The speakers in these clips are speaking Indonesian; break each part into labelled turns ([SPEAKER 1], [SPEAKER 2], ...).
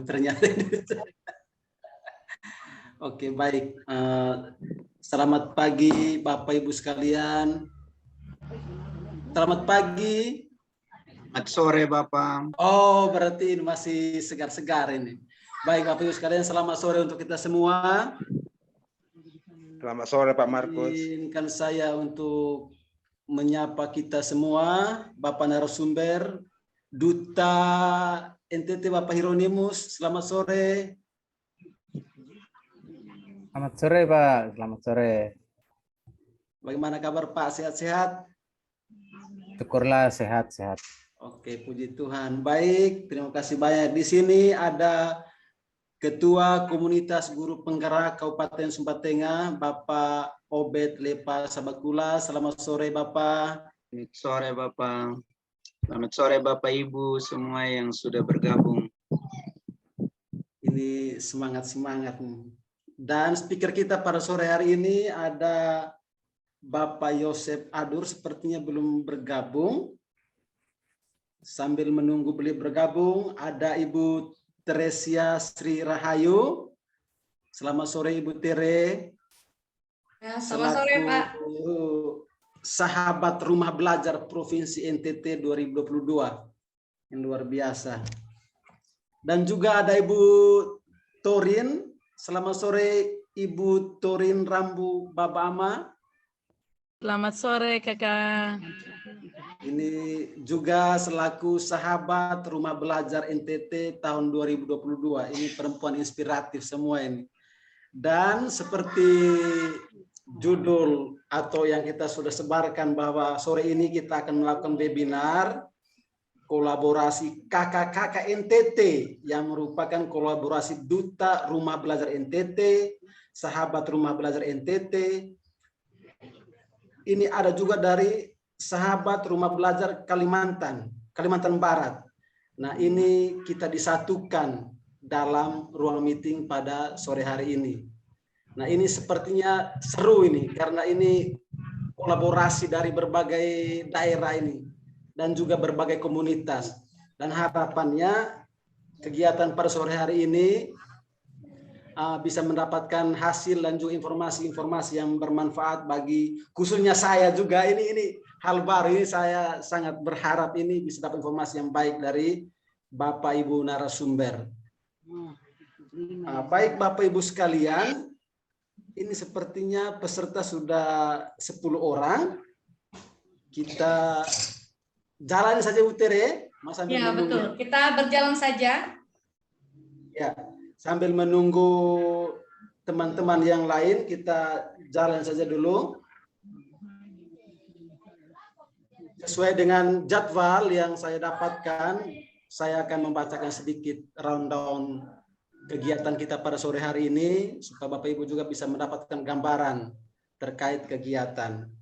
[SPEAKER 1] Ternyata. Oke, baik. Selamat pagi Bapak Ibu sekalian. Selamat pagi.
[SPEAKER 2] Selamat sore Bapak.
[SPEAKER 1] Oh, berarti ini masih segar-segar ini. Baik Bapak Ibu sekalian, selamat sore untuk kita semua.
[SPEAKER 2] Selamat sore Pak Markus.
[SPEAKER 1] Izinkan saya untuk menyapa kita semua, Bapak narasumber, Duta NTT Bapak Hieronymus, selamat sore.
[SPEAKER 3] Selamat sore Pak, selamat sore.
[SPEAKER 1] Bagaimana kabar Pak? Sehat-sehat?
[SPEAKER 3] Syukurlah sehat-sehat.
[SPEAKER 1] Oke, puji Tuhan. Baik, terima kasih banyak. Di sini ada Ketua Komunitas Guru Penggerak Kabupaten Sumba Tengah, Bapak Obed Lepa Sabakula. Selamat sore Bapak.
[SPEAKER 2] Selamat sore Bapak. Selamat sore Bapak Ibu semua yang sudah bergabung.
[SPEAKER 1] Ini semangat-semangat. Dan speaker kita pada sore hari ini ada Bapak Yosef Adur, sepertinya belum bergabung. Sambil menunggu beliau bergabung, ada Ibu Teresia Sri Rahayu. Selamat sore Ibu Tere.
[SPEAKER 4] Ya, selamat sore Pak.
[SPEAKER 1] Sahabat Rumah Belajar Provinsi NTT 2022. Yang luar biasa. Dan juga ada Ibu Torin. Selamat sore Ibu Torin Rambu Babama.
[SPEAKER 5] Selamat sore Kakak.
[SPEAKER 1] Ini juga selaku sahabat Rumah Belajar NTT tahun 2022. Ini perempuan inspiratif semua ini. Dan seperti judul atau yang kita sudah sebarkan bahwa sore ini kita akan melakukan webinar kolaborasi kakak-kakak NTT yang merupakan kolaborasi Duta Rumah Belajar NTT, Sahabat Rumah Belajar NTT. Ini ada juga dari Sahabat Rumah Belajar Kalimantan Barat. Nah, ini kita disatukan dalam ruang meeting pada sore hari ini. Nah, ini sepertinya seru ini karena ini kolaborasi dari berbagai daerah ini dan juga berbagai komunitas. Dan harapannya kegiatan pada sore hari ini bisa mendapatkan hasil dan juga informasi-informasi yang bermanfaat bagi khususnya saya juga. Ini hal baru, ini saya sangat berharap ini bisa dapat informasi yang baik dari Bapak Ibu narasumber. Baik Bapak Ibu sekalian, ini sepertinya peserta sudah 10 orang. Kita jalan saja Bu Tere.
[SPEAKER 4] Ya betul, kita berjalan saja.
[SPEAKER 1] Ya, sambil menunggu teman-teman yang lain, kita jalan saja dulu. Sesuai dengan jadwal yang saya dapatkan, saya akan membacakan sedikit rundown kegiatan kita pada sore hari ini, supaya Bapak Ibu juga bisa mendapatkan gambaran terkait kegiatan.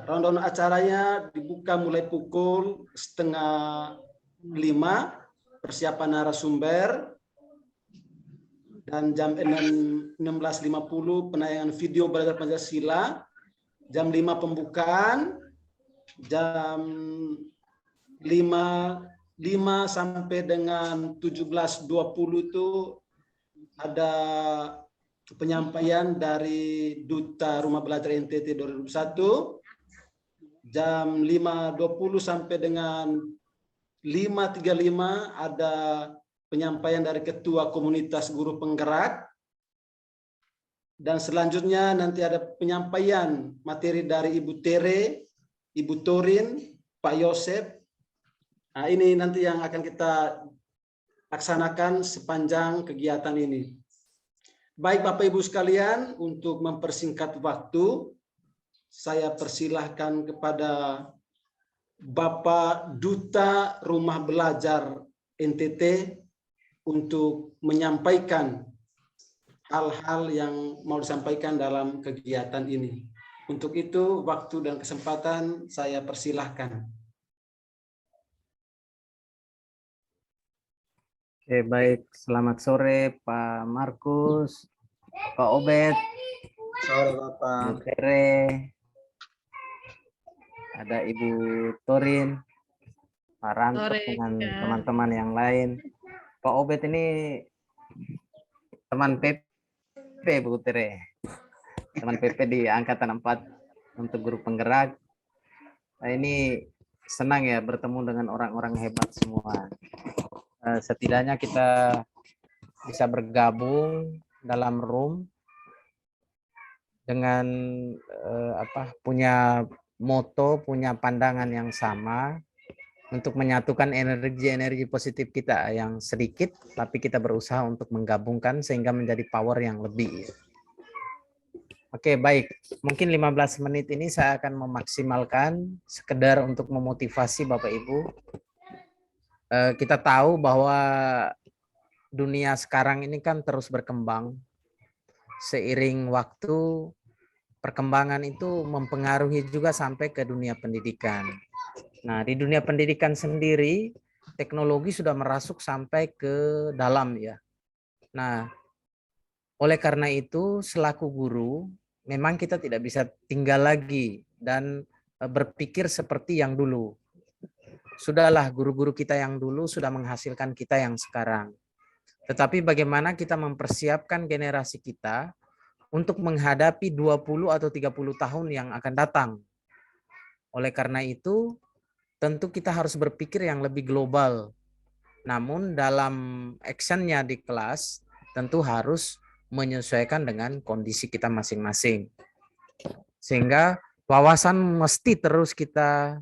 [SPEAKER 1] Rundown acaranya dibuka mulai pukul 4:30, persiapan narasumber, dan jam 16.50 penayangan video belajar Pancasila, jam 5 pembukaan, jam 5 sampai dengan 17.20 itu ada penyampaian dari Duta Rumah Belajar NTT 2021. Jam 5.20 sampai dengan 5.35 ada penyampaian dari Ketua Komunitas Guru Penggerak. Dan selanjutnya nanti ada penyampaian materi dari Ibu Tere, Ibu Torin, Pak Yosef. Nah, ini nanti yang akan kita laksanakan sepanjang kegiatan ini. Baik Bapak Ibu sekalian, untuk mempersingkat waktu, saya persilahkan kepada Bapak Duta Rumah Belajar NTT untuk menyampaikan hal-hal yang mau disampaikan dalam kegiatan ini. Untuk itu, waktu dan kesempatan saya persilahkan.
[SPEAKER 3] Oke, baik. Selamat sore Pak Markus, Pak Obed,
[SPEAKER 2] Sore Bapak.
[SPEAKER 3] Bu Tere, ada Ibu Torin, Pak Ranto
[SPEAKER 5] Sore,
[SPEAKER 3] dengan
[SPEAKER 5] Kak.
[SPEAKER 3] teman-teman yang lain. Pak Obed ini teman PP Bu Tere. Teman PP di Angkatan 4 untuk guru penggerak. Nah, ini senang ya bertemu dengan orang-orang hebat semua. Setidaknya kita bisa bergabung dalam room dengan punya moto, punya pandangan yang sama untuk menyatukan energi-energi positif kita yang sedikit, tapi kita berusaha untuk menggabungkan sehingga menjadi power yang lebih. Oke, baik. Mungkin 15 menit ini saya akan memaksimalkan sekedar untuk memotivasi Bapak Ibu. Kita tahu bahwa dunia sekarang ini kan terus berkembang. Seiring waktu, perkembangan itu mempengaruhi juga sampai ke dunia pendidikan. Nah, di dunia pendidikan sendiri, teknologi sudah merasuk sampai ke dalam ya. Nah, oleh karena itu, selaku guru, memang kita tidak bisa tinggal lagi dan berpikir seperti yang dulu. Sudahlah, guru-guru kita yang dulu sudah menghasilkan kita yang sekarang. Tetapi bagaimana kita mempersiapkan generasi kita untuk menghadapi 20 atau 30 tahun yang akan datang. Oleh karena itu, tentu kita harus berpikir yang lebih global. Namun dalam actionnya di kelas, tentu harus menyesuaikan dengan kondisi kita masing-masing. Sehingga wawasan mesti terus kita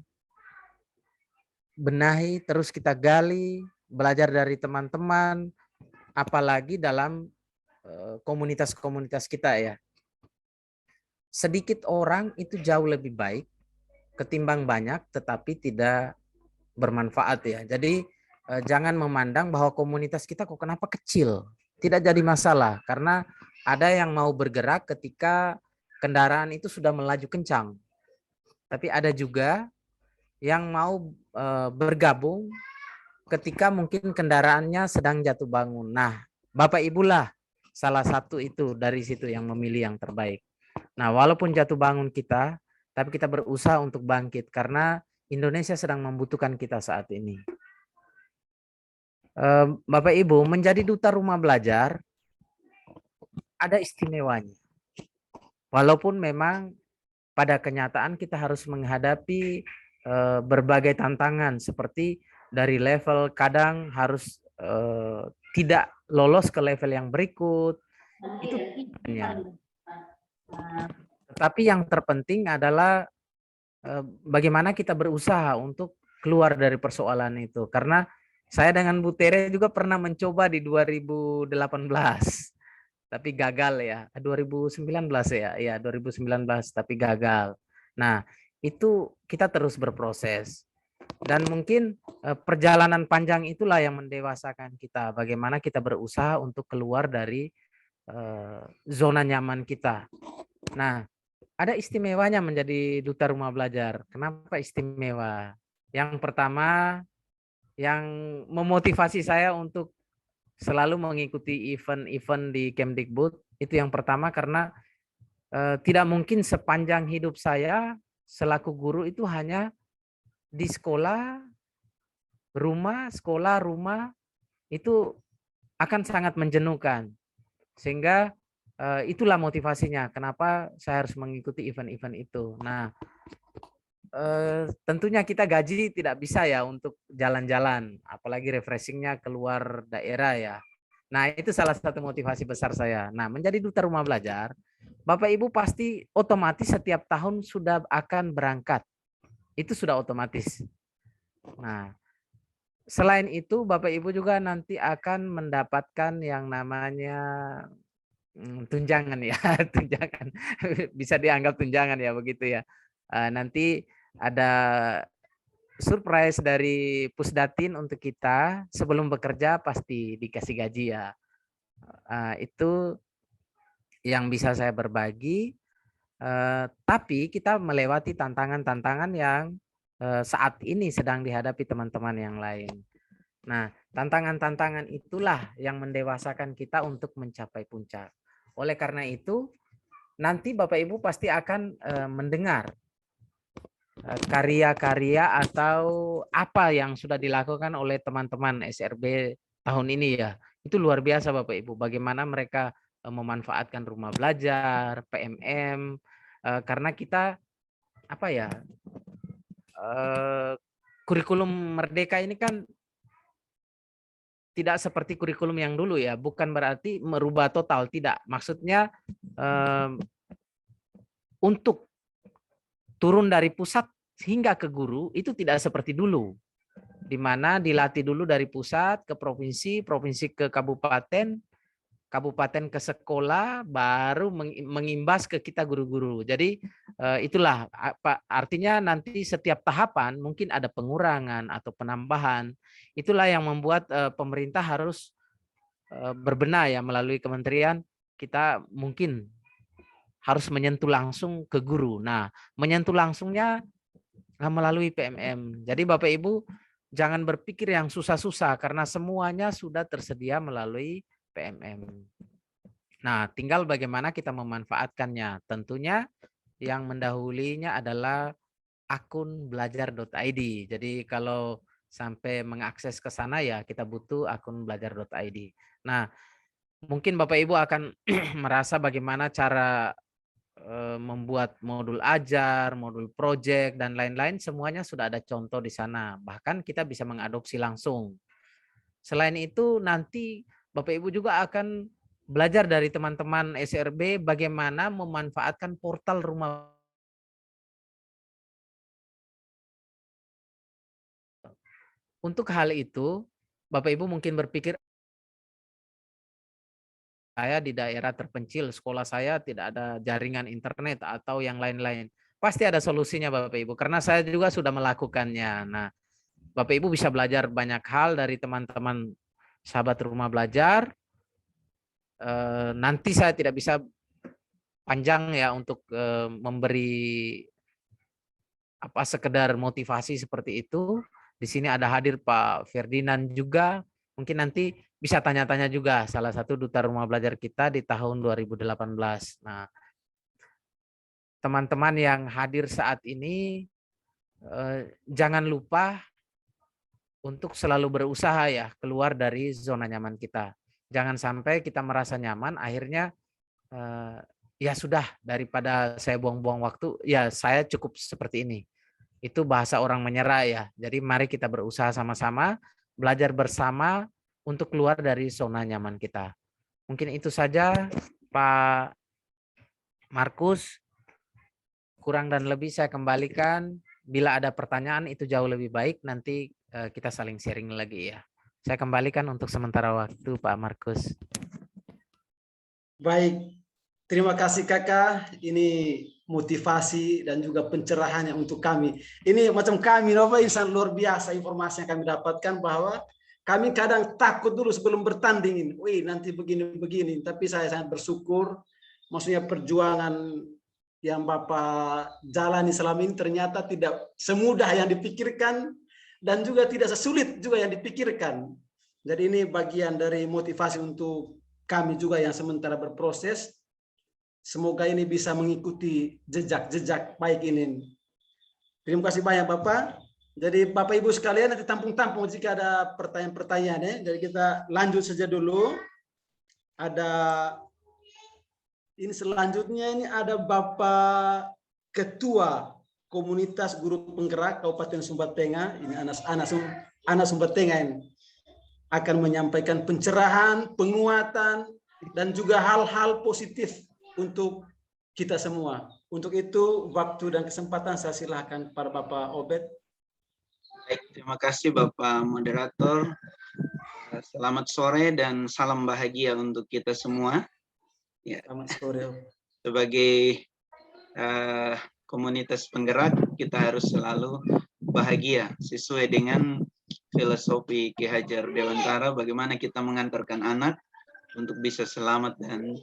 [SPEAKER 3] benahi, terus kita gali, belajar dari teman-teman, apalagi dalam komunitas-komunitas kita ya. Sedikit orang itu jauh lebih baik ketimbang banyak tetapi tidak bermanfaat ya. Jadi jangan memandang bahwa komunitas kita kok kenapa kecil. Tidak jadi masalah karena ada yang mau bergerak ketika kendaraan itu sudah melaju kencang. Tapi ada juga yang mau bergabung ketika mungkin kendaraannya sedang jatuh bangun. Nah, Bapak Ibu lah salah satu itu dari situ yang memilih yang terbaik. Nah, walaupun jatuh bangun kita, tapi kita berusaha untuk bangkit karena Indonesia sedang membutuhkan kita saat ini. Bapak Ibu, menjadi duta rumah belajar ada istimewanya. Walaupun memang pada kenyataan kita harus menghadapi berbagai tantangan seperti dari level kadang harus tidak lolos ke level yang berikut. Itu hanya. Tetapi yang terpenting adalah bagaimana kita berusaha untuk keluar dari persoalan itu. Karena saya dengan Bu Tere juga pernah mencoba di 2018, tapi gagal ya. 2019 ya, 2019 tapi gagal. Nah, itu kita terus berproses. Dan mungkin perjalanan panjang itulah yang mendewasakan kita. Bagaimana kita berusaha untuk keluar dari zona nyaman kita. Nah, ada istimewanya menjadi duta rumah belajar. Kenapa istimewa? Yang pertama, yang memotivasi saya untuk selalu mengikuti event-event di Kemdikbud, itu yang pertama karena tidak mungkin sepanjang hidup saya selaku guru itu hanya di sekolah, rumah, itu akan sangat menjenuhkan. Sehingga itulah motivasinya kenapa saya harus mengikuti event-event itu. Nah, tentunya kita gaji tidak bisa ya untuk jalan-jalan, apalagi refreshingnya keluar daerah ya. Nah, itu salah satu motivasi besar saya. Nah, menjadi duta rumah belajar, Bapak Ibu pasti otomatis setiap tahun sudah akan berangkat. Itu sudah otomatis. Nah, selain itu Bapak Ibu juga nanti akan mendapatkan yang namanya tunjangan ya, tunjangan. Bisa dianggap tunjangan ya begitu ya. Nanti ada surprise dari Pusdatin untuk kita sebelum bekerja pasti dikasih gaji ya. Itu yang bisa saya berbagi. Tapi kita melewati tantangan-tantangan yang saat ini sedang dihadapi teman-teman yang lain. Nah, tantangan-tantangan itulah yang mendewasakan kita untuk mencapai puncak. Oleh karena itu, nanti Bapak Ibu pasti akan mendengar karya-karya atau apa yang sudah dilakukan oleh teman-teman SRB tahun ini ya. Itu luar biasa Bapak Ibu, bagaimana mereka memanfaatkan rumah belajar, PMM, karena kita apa ya, kurikulum Merdeka ini kan tidak seperti kurikulum yang dulu ya, bukan berarti merubah total, tidak. Maksudnya untuk turun dari pusat hingga ke guru itu tidak seperti dulu, di mana dilatih dulu dari pusat ke provinsi, provinsi ke kabupaten, kabupaten ke sekolah, baru mengimbas ke kita guru-guru. Jadi itulah artinya nanti setiap tahapan mungkin ada pengurangan atau penambahan. Itulah yang membuat pemerintah harus berbenah ya melalui kementerian, kita mungkin harus menyentuh langsung ke guru. Nah, menyentuh langsungnya melalui PMM. Jadi Bapak Ibu jangan berpikir yang susah-susah karena semuanya sudah tersedia melalui PMM. Nah, tinggal bagaimana kita memanfaatkannya. Tentunya yang mendahulinya adalah akun belajar.id. Jadi kalau sampai mengakses ke sana ya kita butuh akun belajar.id. Nah, mungkin Bapak Ibu akan merasa bagaimana cara membuat modul ajar, modul project, dan lain-lain, semuanya sudah ada contoh di sana. Bahkan kita bisa mengadopsi langsung. Selain itu, nanti Bapak Ibu juga akan belajar dari teman-teman SRB bagaimana memanfaatkan portal rumah. Untuk hal itu, Bapak Ibu mungkin berpikir, saya di daerah terpencil, sekolah saya tidak ada jaringan internet atau yang lain-lain. Pasti ada solusinya Bapak Ibu, karena saya juga sudah melakukannya. Nah, Bapak Ibu bisa belajar banyak hal dari teman-teman sahabat rumah belajar. Nanti saya tidak bisa panjang ya untuk memberi apa sekedar motivasi seperti itu. Di sini ada hadir Pak Ferdinand juga. Mungkin nanti bisa tanya-tanya juga, salah satu duta rumah belajar kita di tahun 2018. Nah, teman-teman yang hadir saat ini jangan lupa untuk selalu berusaha ya keluar dari zona nyaman kita. Jangan sampai kita merasa nyaman akhirnya ya sudah, daripada saya buang-buang waktu, ya saya cukup seperti ini. Itu bahasa orang menyerah ya. Jadi mari kita berusaha sama-sama, belajar bersama untuk keluar dari zona nyaman kita. Mungkin itu saja Pak Markus. Kurang dan lebih saya kembalikan. Bila ada pertanyaan itu jauh lebih baik, nanti kita saling sharing lagi ya. Saya kembalikan untuk sementara waktu Pak Markus.
[SPEAKER 1] Baik, terima kasih Kakak. Ini motivasi dan juga pencerahannya untuk kami. Ini macam kami, Bapak, insan luar biasa informasi yang kami dapatkan bahwa kami kadang takut dulu sebelum bertanding. Wih, nanti begini-begini. Tapi saya sangat bersyukur. Maksudnya perjuangan yang Bapak jalani selama ini ternyata tidak semudah yang dipikirkan dan juga tidak sesulit juga yang dipikirkan. Jadi ini bagian dari motivasi untuk kami juga yang sementara berproses. Semoga ini bisa mengikuti jejak-jejak baik ini. Terima kasih banyak Bapak. Jadi Bapak Ibu sekalian nanti tampung-tampung jika ada pertanyaan-pertanyaan ya. Jadi kita lanjut saja dulu. Ada ini selanjutnya ini ada Bapak Ketua Komunitas Guru Penggerak Kabupaten Sumba Tengah. Ini Anak Sumba Tengah ini akan menyampaikan pencerahan, penguatan, dan juga hal-hal positif untuk kita semua. Untuk itu waktu dan kesempatan saya silakan kepada Bapak Obed.
[SPEAKER 2] Baik, terima kasih Bapak Moderator. Selamat sore dan salam bahagia untuk kita semua. Ya.
[SPEAKER 1] Selamat sore.
[SPEAKER 2] Sebagai komunitas penggerak, kita harus selalu bahagia sesuai dengan filosofi Ki Hajar Dewantara, bagaimana kita mengantarkan anak untuk bisa selamat dan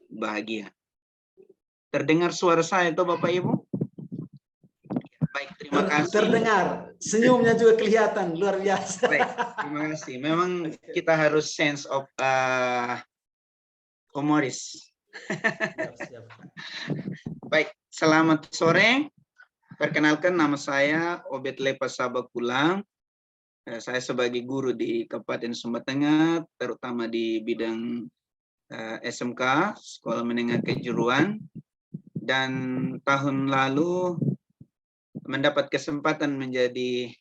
[SPEAKER 2] bahagia. Terdengar suara saya itu Bapak Ibu? Baik, terima kasih.
[SPEAKER 1] Terdengar, senyumnya juga kelihatan, luar biasa.
[SPEAKER 2] Baik, terima kasih. Memang kita harus sense of humoris. Baik, selamat sore. Perkenalkan, nama saya Obed Lepa Sabakula. Saya sebagai guru di Kabupaten Sumba Tengah, terutama di bidang SMK, Sekolah Menengah Kejuruan, dan tahun lalu mendapat kesempatan menjadi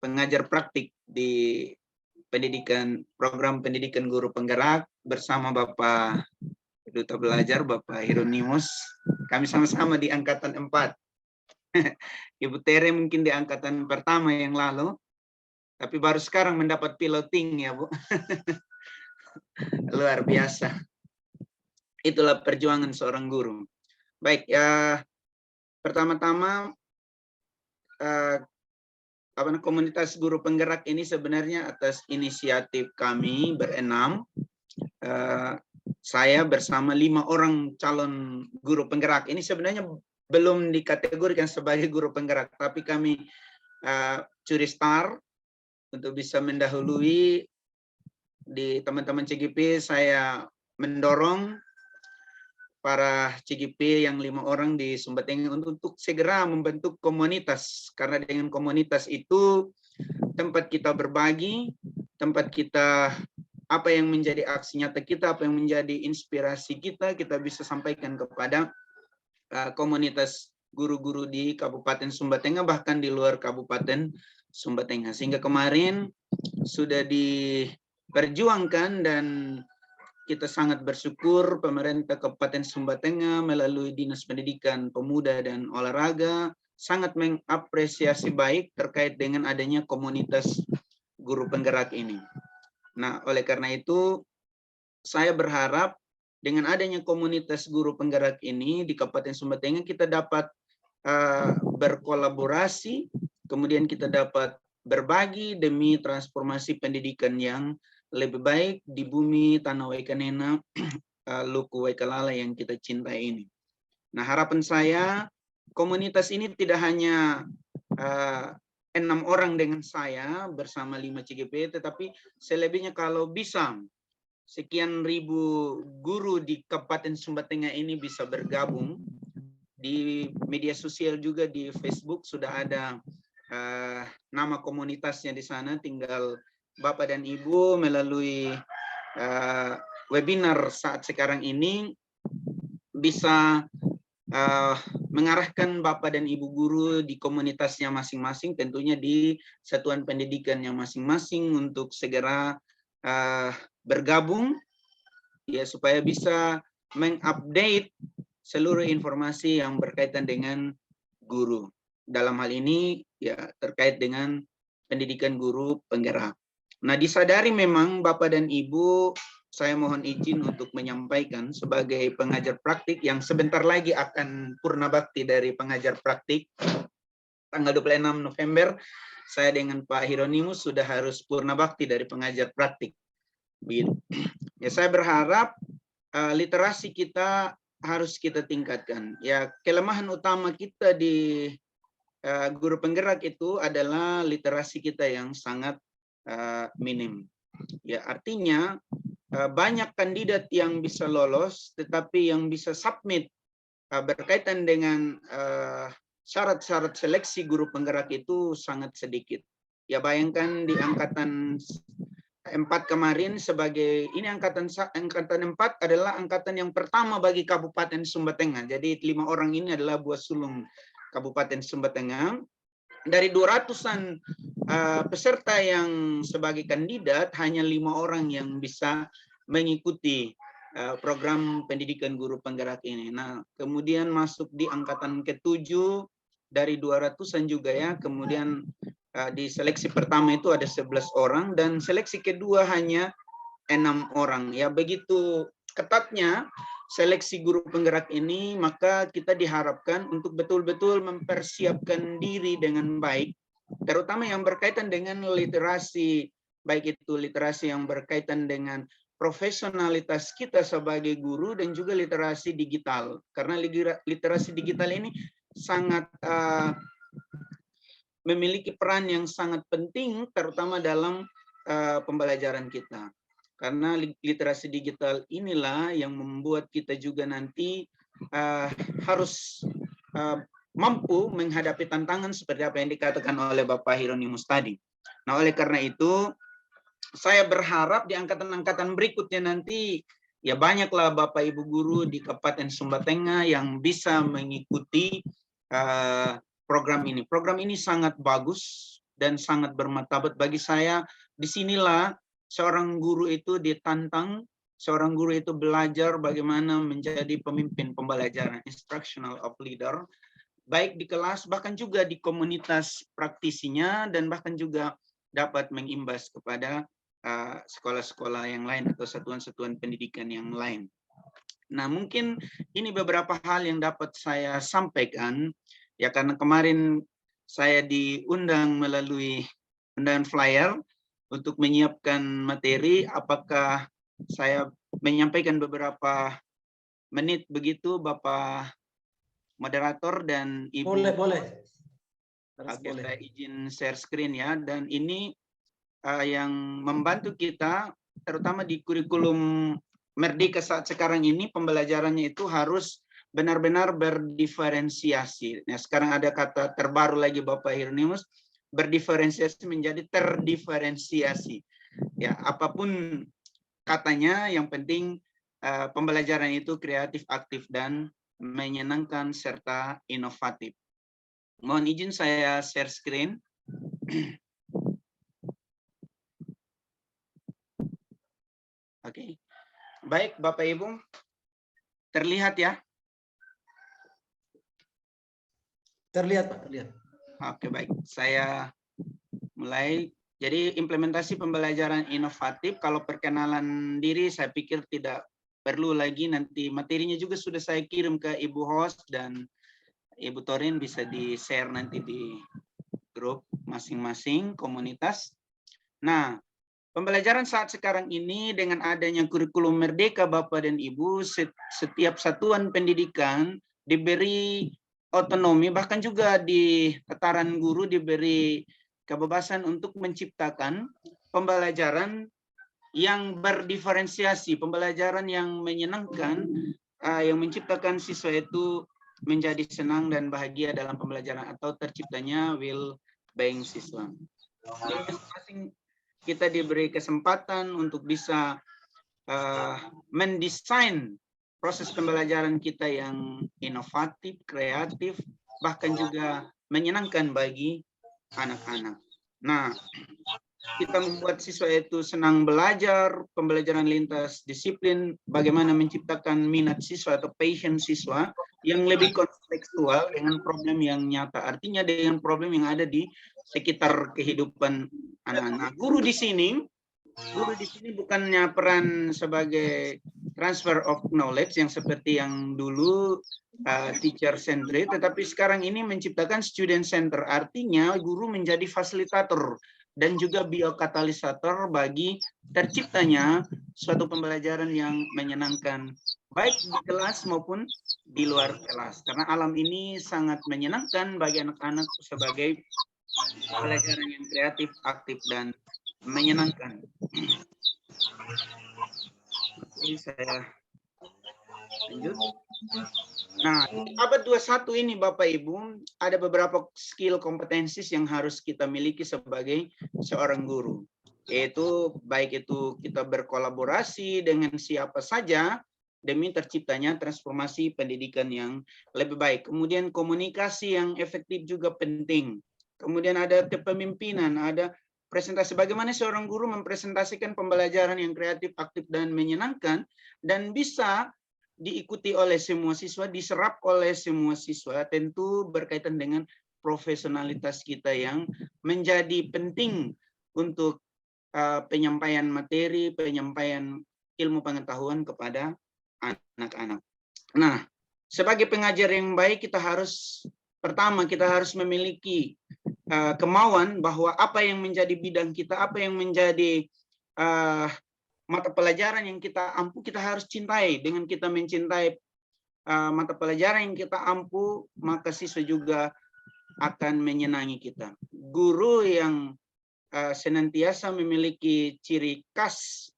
[SPEAKER 2] pengajar praktik di program pendidikan guru penggerak bersama Bapak Duta Belajar, Bapak Hieronymus. Kami sama-sama di angkatan 4. Ibu Tere mungkin di angkatan pertama yang lalu, tapi baru sekarang mendapat piloting ya Bu. Luar biasa. Itulah perjuangan seorang guru. Baik, ya pertama-tama komunitas guru penggerak ini sebenarnya atas inisiatif kami berenam. Saya bersama 5 orang calon guru penggerak. Ini sebenarnya belum dikategorikan sebagai guru penggerak, tapi kami curi star untuk bisa mendahului di teman-teman CGP. Saya mendorong para CGP yang 5 orang di Sumba Tengah untuk segera membentuk komunitas, karena dengan komunitas itu tempat kita berbagi, tempat kita apa yang menjadi aksi nyata kita, apa yang menjadi inspirasi kita bisa sampaikan kepada komunitas guru-guru di Kabupaten Sumba Tengah, bahkan di luar Kabupaten Sumba Tengah. Sehingga kemarin sudah diperjuangkan dan kita sangat bersyukur pemerintah Kabupaten Sumba Tengah melalui Dinas Pendidikan Pemuda dan Olahraga sangat mengapresiasi baik terkait dengan adanya komunitas guru penggerak ini. Nah, oleh karena itu saya berharap dengan adanya komunitas guru penggerak ini di Kabupaten Sumba Tengah kita dapat berkolaborasi, kemudian kita dapat berbagi demi transformasi pendidikan yang lebih baik di bumi tanah Waikanena, Luku Waikalala yang kita cintai ini. Nah, harapan saya komunitas ini tidak hanya 6 orang dengan saya bersama 5 CGP, tetapi selebihnya kalau bisa sekian ribu guru di Kabupaten Sumba Tengah ini bisa bergabung. Di media sosial juga di Facebook sudah ada nama komunitasnya di sana, tinggal Bapak dan Ibu melalui webinar saat sekarang ini bisa mengarahkan Bapak dan Ibu guru di komunitasnya masing-masing, tentunya di satuan pendidikannya masing-masing untuk segera bergabung ya, supaya bisa mengupdate seluruh informasi yang berkaitan dengan guru. Dalam hal ini ya terkait dengan pendidikan guru penggerak. Nah, disadari memang Bapak dan Ibu, saya mohon izin untuk menyampaikan sebagai pengajar praktik yang sebentar lagi akan purna bakti dari pengajar praktik. Tanggal 26 November, saya dengan Pak Hieronymus sudah harus purna bakti dari pengajar praktik. Ya, saya berharap literasi kita harus kita tingkatkan. Ya, kelemahan utama kita di guru penggerak itu adalah literasi kita yang sangat minim. Ya, artinya banyak kandidat yang bisa lolos, tetapi yang bisa submit berkaitan dengan syarat-syarat seleksi guru penggerak itu sangat sedikit. Ya, bayangkan di angkatan 4 kemarin sebagai ini angkatan 4 adalah angkatan yang pertama bagi Kabupaten Sumba Tengah. Jadi 5 orang ini adalah buah sulung Kabupaten Sumba Tengah. Dari 200-an peserta yang sebagai kandidat, hanya 5 orang yang bisa mengikuti program pendidikan guru penggerak ini. Nah, kemudian masuk di angkatan ke-7 dari 200-an juga ya. Kemudian di seleksi pertama itu ada 11 orang dan seleksi kedua hanya 6 orang. Ya, begitu ketatnya seleksi guru penggerak ini, maka kita diharapkan untuk betul-betul mempersiapkan diri dengan baik, terutama yang berkaitan dengan literasi, baik itu literasi yang berkaitan dengan profesionalitas kita sebagai guru dan juga literasi digital. Karena literasi digital ini sangat memiliki peran yang sangat penting, terutama dalam pembelajaran kita. Karena literasi digital inilah yang membuat kita juga nanti harus mampu menghadapi tantangan seperti apa yang dikatakan oleh Bapak Hieronymus tadi. Nah, oleh karena itu, saya berharap di angkatan-angkatan berikutnya nanti, ya banyaklah Bapak Ibu guru di Kabupaten Sumba Tengah yang bisa mengikuti program ini. Program ini sangat bagus dan sangat bermartabat bagi saya. Disinilah seorang guru itu ditantang, seorang guru itu belajar bagaimana menjadi pemimpin pembelajaran, instructional of leader, baik di kelas, bahkan juga di komunitas praktisinya, dan bahkan juga dapat mengimbas kepada sekolah-sekolah yang lain atau satuan-satuan pendidikan yang lain. Nah, mungkin ini beberapa hal yang dapat saya sampaikan, ya karena kemarin saya diundang melalui undangan flyer untuk menyiapkan materi. Apakah saya menyampaikan beberapa menit begitu, Bapak moderator dan Ibu?
[SPEAKER 1] Boleh.
[SPEAKER 2] Oke, saya izin share screen ya. Dan ini yang membantu kita, terutama di kurikulum Merdeka saat sekarang ini, pembelajarannya itu harus benar-benar berdiferensiasi. Nah, sekarang ada kata terbaru lagi Bapak Hirnius, berdiferensiasi menjadi terdiferensiasi. Ya, apapun katanya, yang penting pembelajaran itu kreatif, aktif, dan menyenangkan serta inovatif. Mohon izin saya share screen. Oke. Baik, Bapak Ibu. Terlihat ya?
[SPEAKER 1] Terlihat, Pak, terlihat.
[SPEAKER 2] Oke, baik. Saya mulai. Jadi implementasi pembelajaran inovatif, kalau perkenalan diri saya pikir tidak perlu lagi, nanti materinya juga sudah saya kirim ke Ibu host dan Ibu Torin, bisa di-share nanti di grup masing-masing komunitas. Nah, pembelajaran saat sekarang ini dengan adanya kurikulum Merdeka Bapak dan Ibu, setiap satuan pendidikan diberi otonomi, bahkan juga di tataran guru diberi kebebasan untuk menciptakan pembelajaran yang berdiferensiasi, pembelajaran yang menyenangkan, yang menciptakan siswa itu menjadi senang dan bahagia dalam pembelajaran atau terciptanya well-being siswa. Jadi masing-masing kita diberi kesempatan untuk bisa mendesain proses pembelajaran kita yang inovatif, kreatif, bahkan juga menyenangkan bagi anak-anak. Nah, kita membuat siswa itu senang belajar, pembelajaran lintas disiplin, bagaimana menciptakan minat siswa atau passion siswa yang lebih kontekstual dengan problem yang nyata. Artinya dengan problem yang ada di sekitar kehidupan anak-anak. Guru di sini bukannya peran sebagai transfer of knowledge yang seperti yang dulu teacher centered, tetapi sekarang ini menciptakan student center. Artinya guru menjadi fasilitator dan juga biokatalisator bagi terciptanya suatu pembelajaran yang menyenangkan, baik di kelas maupun di luar kelas. Karena alam ini sangat menyenangkan bagi anak-anak sebagai pembelajaran yang kreatif, aktif, dan menyenangkan. Ini saya lanjut. Nah, abad 21 ini Bapak Ibu, ada beberapa skill kompetensi yang harus kita miliki sebagai seorang guru. Yaitu baik itu kita berkolaborasi dengan siapa saja demi terciptanya transformasi pendidikan yang lebih baik. Kemudian komunikasi yang efektif juga penting. Kemudian ada kepemimpinan, ada presentasi. Bagaimana seorang guru mempresentasikan pembelajaran yang kreatif, aktif, dan menyenangkan, dan bisa diikuti oleh semua siswa, diserap oleh semua siswa, tentu berkaitan dengan profesionalitas kita yang menjadi penting untuk penyampaian materi, penyampaian ilmu pengetahuan kepada anak-anak. Nah, sebagai pengajar yang baik, kita harus memiliki kemauan bahwa apa yang menjadi bidang kita, apa yang menjadi mata pelajaran yang kita ampu, kita harus cintai. Dengan kita mencintai mata pelajaran yang kita ampu, maka siswa juga akan menyenangi kita. Guru yang senantiasa memiliki ciri khas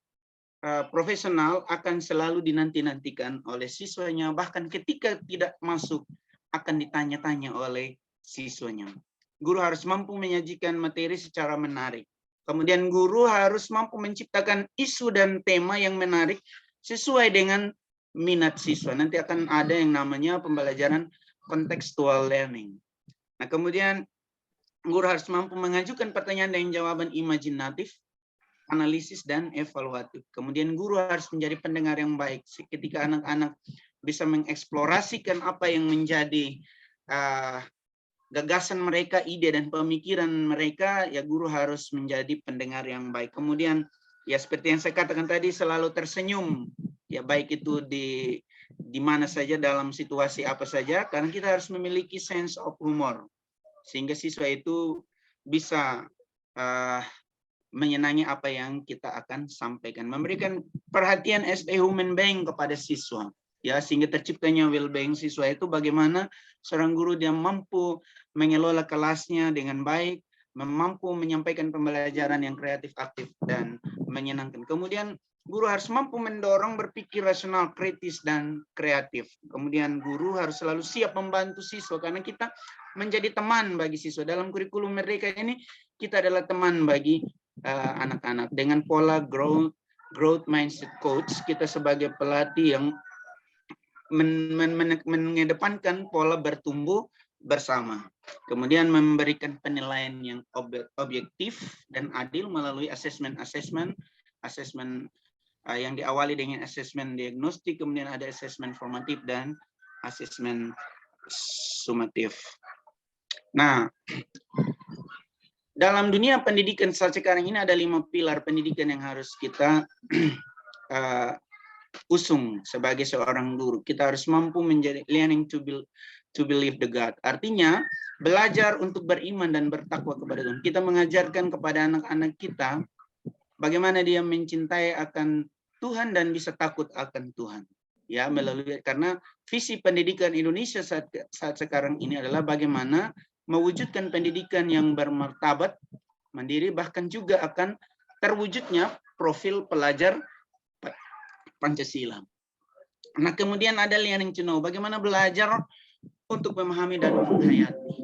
[SPEAKER 2] profesional akan selalu dinanti-nantikan oleh siswanya, bahkan ketika tidak masuk akan ditanya-tanya oleh siswanya. guru harus mampu menyajikan materi secara menarik. Kemudian guru harus mampu menciptakan isu dan tema yang menarik sesuai dengan minat siswa. Nanti akan ada yang namanya pembelajaran contextual learning. Nah, kemudian guru harus mampu mengajukan pertanyaan dan jawaban imajinatif, analisis, dan evaluatif. Kemudian guru harus menjadi pendengar yang baik. Ketika anak-anak bisa mengeksplorasikan apa yang menjadi gagasan mereka, ide dan pemikiran mereka, ya guru harus menjadi pendengar yang baik. Kemudian ya seperti yang saya katakan tadi, selalu tersenyum, ya baik itu di mana saja, dalam situasi apa saja, karena kita harus memiliki sense of humor sehingga siswa itu bisa menyenangi apa yang kita akan sampaikan, memberikan perhatian as a human being kepada siswa, ya sehingga terciptanya well-being siswa itu bagaimana seorang guru dia mampu mengelola kelasnya dengan baik, mampu menyampaikan pembelajaran yang kreatif, aktif, dan menyenangkan. Kemudian guru harus mampu mendorong berpikir rasional, kritis, dan kreatif. Kemudian guru harus selalu siap membantu siswa karena kita menjadi teman bagi siswa. Dalam kurikulum Merdeka ini kita adalah teman bagi anak-anak dengan pola growth mindset coach. Kita sebagai pelatih yang mengedepankan pola bertumbuh bersama. Kemudian memberikan penilaian yang objektif dan adil melalui asesmen yang diawali dengan asesmen diagnostik, kemudian ada asesmen formatif dan asesmen sumatif. Nah, dalam dunia pendidikan saat sekarang ini ada 5 pilar pendidikan yang harus kita usung sebagai seorang guru. Kita harus mampu menjadi learning to believe the God. Artinya belajar untuk beriman dan bertakwa kepada Tuhan. Kita mengajarkan kepada anak-anak kita bagaimana dia mencintai akan Tuhan dan bisa takut akan Tuhan. Ya, melalui karena visi pendidikan Indonesia saat sekarang ini adalah bagaimana mewujudkan pendidikan yang bermartabat, mandiri, bahkan juga akan terwujudnya profil pelajar Pancasila. Nah, kemudian ada learning to know, bagaimana belajar untuk memahami dan menghayati.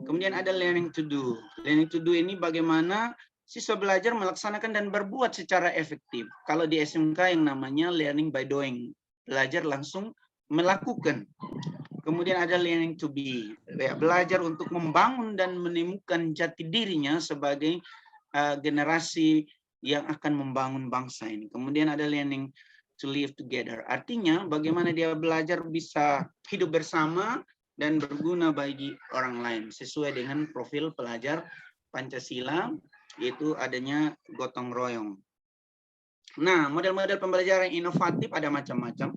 [SPEAKER 2] Kemudian ada learning to do. Learning to do ini bagaimana siswa belajar melaksanakan dan berbuat secara efektif. Kalau di SMK yang namanya learning by doing, belajar langsung melakukan. Kemudian ada learning to be, belajar untuk membangun dan menemukan jati dirinya sebagai generasi yang akan membangun bangsa ini. Kemudian ada learning to live together. Artinya bagaimana dia belajar bisa hidup bersama dan berguna bagi orang lain sesuai dengan profil pelajar Pancasila, yaitu adanya gotong royong. Nah, model-model pembelajaran inovatif ada macam-macam.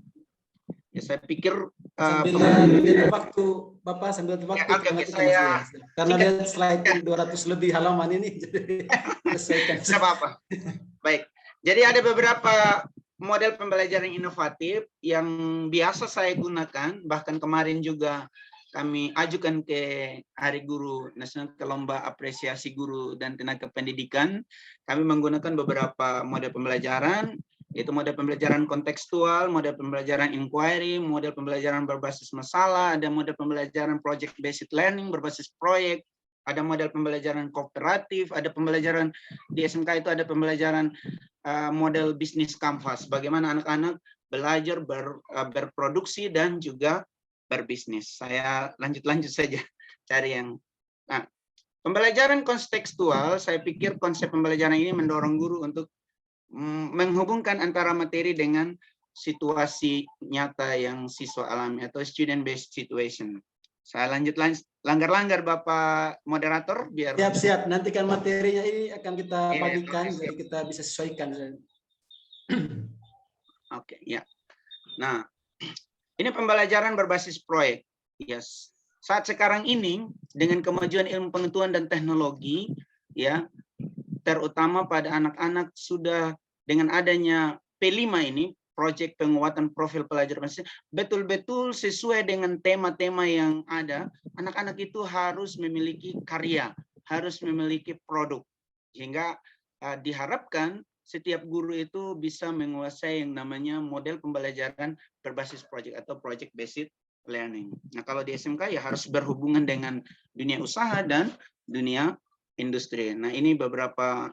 [SPEAKER 2] Ya, saya pikir
[SPEAKER 1] sambil waktu Bapak sambil waktu
[SPEAKER 2] saya
[SPEAKER 1] karena lihat slide 200 lebih halaman ini jadi selesaikan.
[SPEAKER 2] Apa-apa. Baik. Jadi ada beberapa model pembelajaran inovatif yang biasa saya gunakan, bahkan kemarin juga kami ajukan ke Hari Guru Nasional, ke Lomba Apresiasi Guru dan Tenaga Pendidikan. Kami menggunakan beberapa model pembelajaran, yaitu model pembelajaran kontekstual, model pembelajaran inquiry, model pembelajaran berbasis masalah, ada model pembelajaran project based learning berbasis proyek, ada model pembelajaran kooperatif, ada pembelajaran di SMK itu ada pembelajaran model bisnis canvas, bagaimana anak-anak belajar berproduksi dan juga berbisnis. Saya lanjut saja cari yang. Nah, pembelajaran kontekstual, saya pikir konsep pembelajaran ini mendorong guru untuk menghubungkan antara materi dengan situasi nyata yang siswa alami atau student based situation. Saya lanjut langgar Bapak moderator biar
[SPEAKER 1] siap. Nanti kan materinya ini akan kita bagikan jadi kita bisa sesuaikan.
[SPEAKER 2] Oke, ya. Nah, ini pembelajaran berbasis proyek. Yes. Saat sekarang ini dengan kemajuan ilmu pengetahuan dan teknologi, ya, terutama pada anak-anak sudah dengan adanya P5 ini, proyek penguatan profil pelajar betul-betul sesuai dengan tema-tema yang ada. Anak-anak itu harus memiliki karya, harus memiliki produk, sehingga diharapkan setiap guru itu bisa menguasai yang namanya model pembelajaran berbasis proyek atau project based learning. Nah, kalau di SMK ya harus berhubungan dengan dunia usaha dan dunia industri. Nah, ini beberapa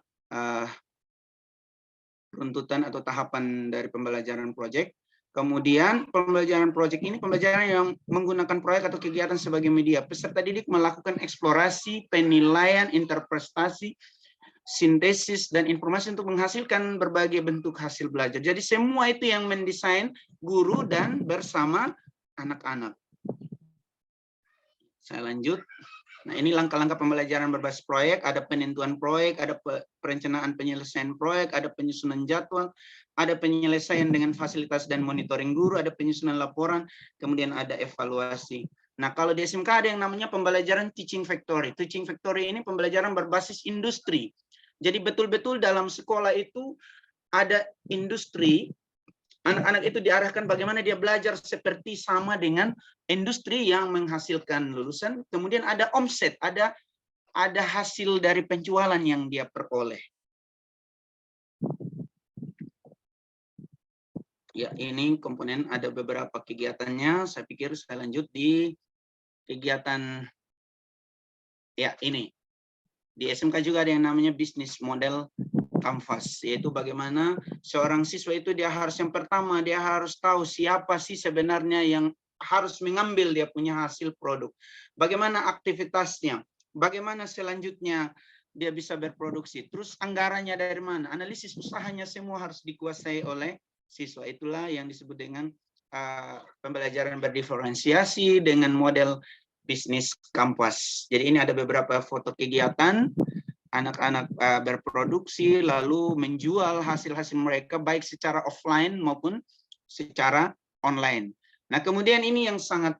[SPEAKER 2] runtutan atau tahapan dari pembelajaran proyek. Kemudian pembelajaran proyek ini pembelajaran yang menggunakan proyek atau kegiatan sebagai media. Peserta didik melakukan eksplorasi, penilaian, interpretasi, sintesis, dan informasi untuk menghasilkan berbagai bentuk hasil belajar. Jadi semua itu yang mendesain guru dan bersama anak-anak. Saya lanjut. Nah, ini langkah-langkah pembelajaran berbasis proyek, ada penentuan proyek, ada perencanaan penyelesaian proyek, ada penyusunan jadwal, ada penyelesaian dengan fasilitas dan monitoring guru, ada penyusunan laporan, kemudian ada evaluasi. Nah, kalau di SMK ada yang namanya pembelajaran teaching factory. Teaching factory ini pembelajaran berbasis industri. Jadi betul-betul dalam sekolah itu ada industri. Anak-anak itu diarahkan bagaimana dia belajar seperti sama dengan industri yang menghasilkan lulusan. Kemudian ada omset, ada hasil dari penjualan yang dia peroleh. Ya, ini komponen ada beberapa kegiatannya. Saya pikir saya lanjut di kegiatan ya ini. Di SMK juga ada yang namanya bisnis model kanvas, yaitu bagaimana seorang siswa itu dia harus yang pertama dia harus tahu siapa sih sebenarnya yang harus mengambil dia punya hasil produk. Bagaimana aktivitasnya, bagaimana selanjutnya dia bisa berproduksi. Terus anggarannya dari mana, analisis usahanya semua harus dikuasai oleh siswa. Itulah yang disebut dengan pembelajaran berdiferensiasi dengan model bisnis kanvas. Jadi ini ada beberapa foto kegiatan anak-anak berproduksi lalu menjual hasil-hasil mereka baik secara offline maupun secara online. Nah, kemudian ini yang sangat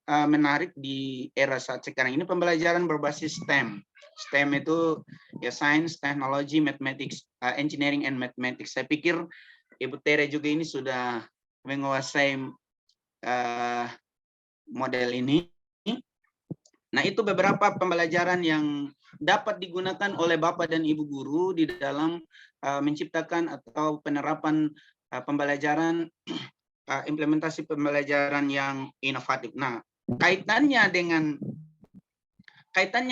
[SPEAKER 2] menarik di era saat sekarang ini pembelajaran berbasis STEM. STEM itu ya science, technology, mathematics, engineering and mathematics. Saya pikir Ibu Tere juga ini sudah menguasai model ini. Nah, itu beberapa pembelajaran yang dapat digunakan oleh Bapak dan Ibu guru di dalam menciptakan atau penerapan pembelajaran, implementasi pembelajaran yang inovatif. Nah, kaitannya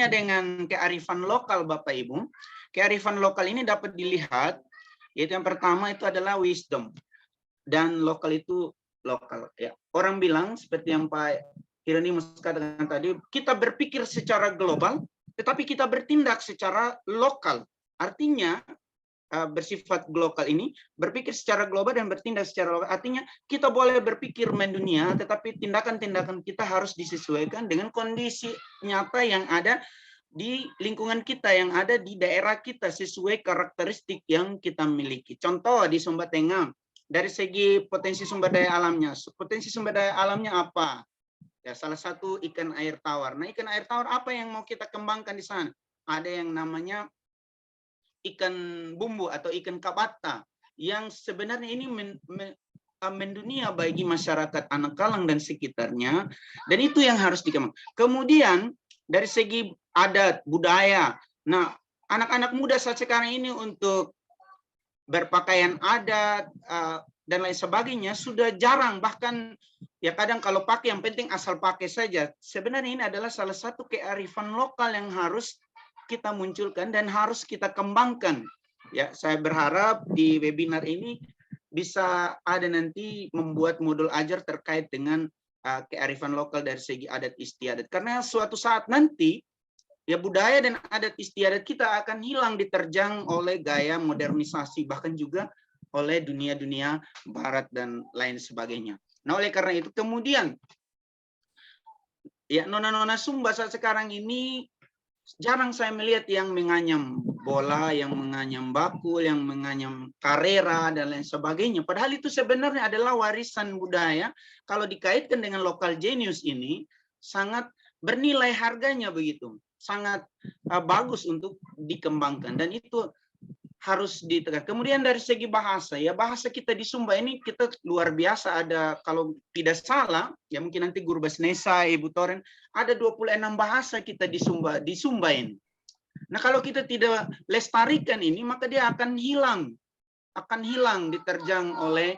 [SPEAKER 2] dengan kearifan lokal Bapak Ibu, kearifan lokal ini dapat dilihat, yaitu yang pertama itu adalah wisdom, dan lokal itu lokal. Ya. Orang bilang seperti yang Pak Hieronymus katakan tadi, kita berpikir secara global, tetapi kita bertindak secara lokal. Artinya bersifat global ini berpikir secara global dan bertindak secara lokal. Artinya kita boleh berpikir mendunia, tetapi tindakan-tindakan kita harus disesuaikan dengan kondisi nyata yang ada di lingkungan kita, yang ada di daerah kita sesuai karakteristik yang kita miliki. Contoh di Sumba Tengah, dari segi potensi sumber daya alamnya. Potensi sumber daya alamnya apa? Ya, salah satu ikan air tawar. Nah, ikan air tawar apa yang mau kita kembangkan di sana? Ada yang namanya ikan bumbu atau ikan kabata yang sebenarnya ini mendunia bagi masyarakat Anak Kalang dan sekitarnya, dan itu yang harus dikembangkan. Kemudian dari segi adat budaya, nah anak-anak muda saat sekarang ini untuk berpakaian adat dan lain sebagainya sudah jarang, bahkan ya kadang kalau pakai yang penting asal pakai saja. Sebenarnya ini adalah salah satu kearifan lokal yang harus kita munculkan dan harus kita kembangkan. Ya, saya berharap di webinar ini bisa ada nanti membuat modul ajar terkait dengan kearifan lokal dari segi adat istiadat. Karena suatu saat nanti ya budaya dan adat istiadat kita akan hilang diterjang oleh gaya modernisasi, bahkan juga oleh dunia-dunia barat dan lain sebagainya. Nah, oleh karena itu kemudian ya nona-nona Sumba saat sekarang ini jarang saya melihat yang menganyam bola, yang menganyam bakul, yang menganyam karera dan lain sebagainya. Padahal itu sebenarnya adalah warisan budaya. Kalau dikaitkan dengan lokal genius ini sangat bernilai harganya begitu. Sangat bagus untuk dikembangkan dan itu harus ditekan. Kemudian dari segi bahasa, ya bahasa kita di Sumba ini kita luar biasa, ada kalau tidak salah, ya mungkin nanti Guru Basnesa, Ibu Toren, ada 26 bahasa kita di Sumba ini. Nah, kalau kita tidak lestarikan ini, maka dia akan hilang diterjang oleh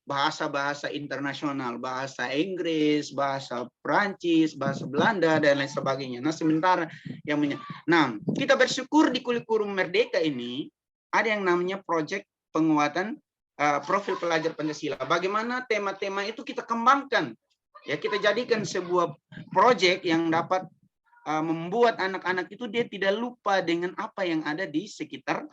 [SPEAKER 2] bahasa-bahasa internasional, bahasa Inggris, bahasa Prancis, bahasa Belanda, dan lain sebagainya. Nah, sementara nah, kita bersyukur di kurikulum Merdeka ini ada yang namanya proyek penguatan profil pelajar Pancasila. Bagaimana tema-tema itu kita kembangkan, ya, kita jadikan sebuah proyek yang dapat membuat anak-anak itu dia tidak lupa dengan apa yang ada di sekitar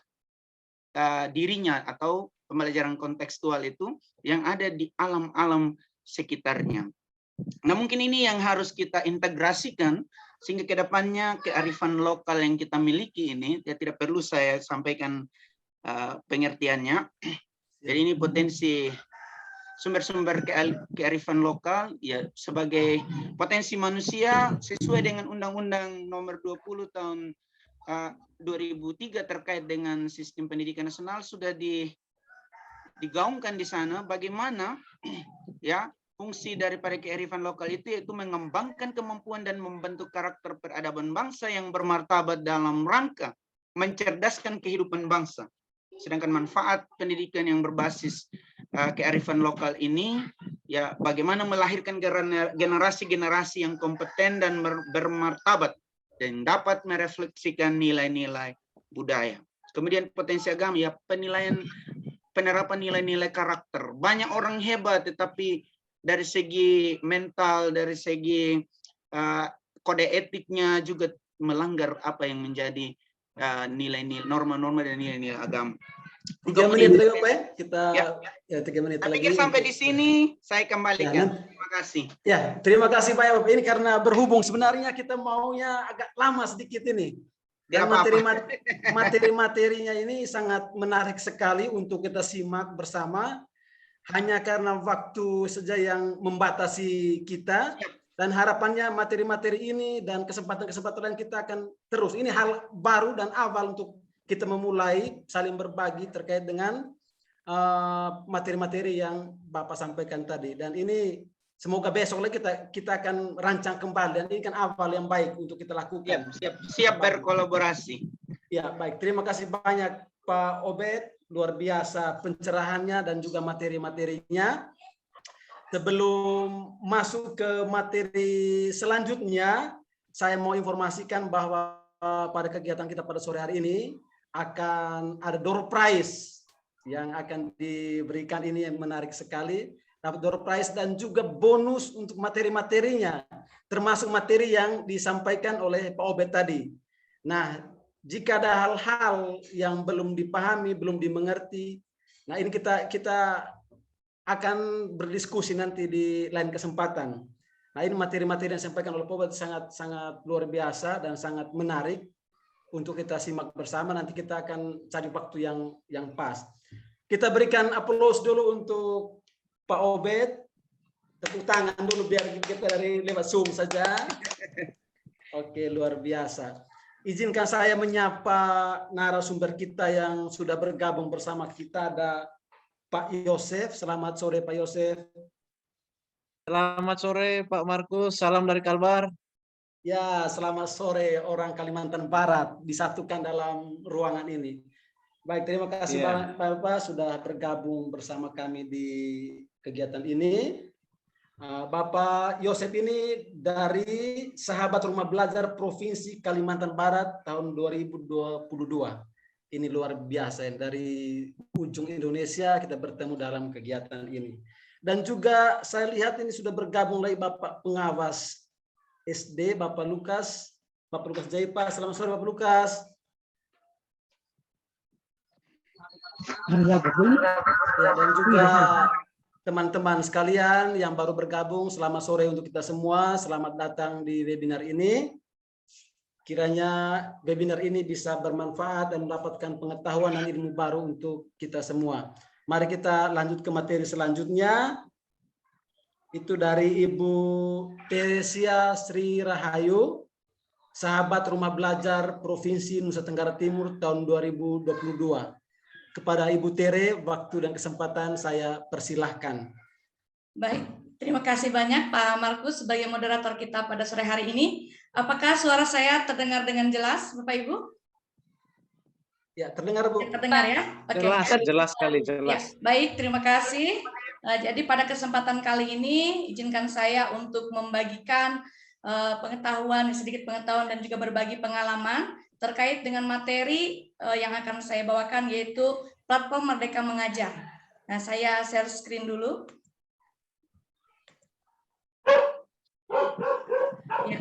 [SPEAKER 2] dirinya, atau pembelajaran kontekstual itu yang ada di alam-alam sekitarnya. Nah, mungkin ini yang harus kita integrasikan sehingga kedepannya kearifan lokal yang kita miliki ini, ya, tidak perlu saya sampaikan pengertiannya. Jadi ini potensi sumber-sumber kearifan lokal, ya, sebagai potensi manusia sesuai dengan Undang-Undang Nomor 20 tahun 2003 terkait dengan sistem pendidikan nasional sudah digaungkan di sana bagaimana, ya, fungsi daripada kearifan lokal itu yaitu mengembangkan kemampuan dan membentuk karakter peradaban bangsa yang bermartabat dalam rangka mencerdaskan kehidupan bangsa. Sedangkan manfaat pendidikan yang berbasis kearifan lokal ini, ya, bagaimana melahirkan generasi-generasi yang kompeten dan bermartabat dan dapat merefleksikan nilai-nilai budaya. Kemudian potensi agama, ya, penerapan nilai-nilai karakter. Banyak orang hebat, tetapi dari segi mental, dari segi kode etiknya juga melanggar apa yang menjadi nilai-nilai, norma-norma dan nilai-nilai agama.
[SPEAKER 1] 3 menit lagi Pak, kita
[SPEAKER 2] ya
[SPEAKER 1] 3 menit
[SPEAKER 2] Tapi
[SPEAKER 1] lagi.
[SPEAKER 2] sampai di sini saya kembalikan. Terima kasih.
[SPEAKER 1] Ya, terima kasih Pak Yop. Ini karena berhubung sebenarnya kita maunya agak lama sedikit ini. Dan materi-materinya ini sangat menarik sekali untuk kita simak bersama. Hanya karena waktu saja yang membatasi kita. Dan harapannya materi-materi ini dan kesempatan-kesempatan lain kita akan terus. Ini hal baru dan awal untuk kita memulai saling berbagi terkait dengan materi-materi yang Bapak sampaikan tadi. Dan ini semoga besok lagi kita akan rancang kembali. Dan ini kan awal yang baik untuk kita lakukan.
[SPEAKER 2] Siap berkolaborasi.
[SPEAKER 1] Ya, baik. Terima kasih banyak Pak Obed. Luar biasa pencerahannya dan juga materi-materinya. Sebelum masuk ke materi selanjutnya, saya mau informasikan bahwa pada kegiatan kita pada sore hari ini akan ada door prize yang akan diberikan. Ini yang menarik sekali, dapat door prize dan juga bonus untuk materi-materinya, termasuk materi yang disampaikan oleh Pak Obed tadi. Nah, jika ada hal-hal yang belum dipahami, belum dimengerti, nah ini kita akan berdiskusi nanti di lain kesempatan. Nah, ini materi-materi yang disampaikan oleh Pak Obed sangat luar biasa dan sangat menarik untuk kita simak bersama. Nanti kita akan cari waktu yang pas. Kita berikan aplaus dulu untuk Pak Obed. Tepuk tangan dulu biar kita dari lewat Zoom saja. Oke, luar biasa. Izinkan saya menyapa narasumber kita yang sudah bergabung bersama kita. Ada Pak Yosef. Selamat sore Pak Yosef.
[SPEAKER 6] Selamat sore Pak Markus. Salam dari Kalbar.
[SPEAKER 1] Ya, selamat sore orang Kalimantan Barat disatukan dalam ruangan ini. Baik, terima kasih Bapak sudah bergabung bersama kami di kegiatan ini. Bapak Yosef ini dari Sahabat Rumah Belajar Provinsi Kalimantan Barat tahun 2022. Ini luar biasa, dari ujung Indonesia kita bertemu dalam kegiatan ini. Dan juga saya lihat ini sudah bergabung lagi Bapak Pengawas SD, Bapak Lukas Jaipa. Selamat sore Bapak Lukas. Ya, dan juga teman-teman sekalian yang baru bergabung, selamat sore untuk kita semua. Selamat datang di webinar ini. Kiranya webinar ini bisa bermanfaat dan mendapatkan pengetahuan dan ilmu baru untuk kita semua. Mari kita lanjut ke materi selanjutnya. Itu dari Ibu Teresia Sri Rahayu, Sahabat Rumah Belajar Provinsi Nusa Tenggara Timur tahun 2022. Kepada Ibu Tere, waktu dan kesempatan saya persilahkan.
[SPEAKER 4] Baik, terima kasih banyak Pak Markus sebagai moderator kita pada sore hari ini. Apakah suara saya terdengar dengan jelas, Bapak Ibu?
[SPEAKER 1] Ya, terdengar Bu.
[SPEAKER 4] Terdengar ya? Oke.
[SPEAKER 6] Jelas sekali, jelas.
[SPEAKER 4] Ya, baik, terima kasih. Jadi pada kesempatan kali ini izinkan saya untuk membagikan pengetahuan, sedikit pengetahuan dan juga berbagi pengalaman terkait dengan materi yang akan saya bawakan, yaitu platform Merdeka Mengajar. Nah, saya share screen dulu. Ya.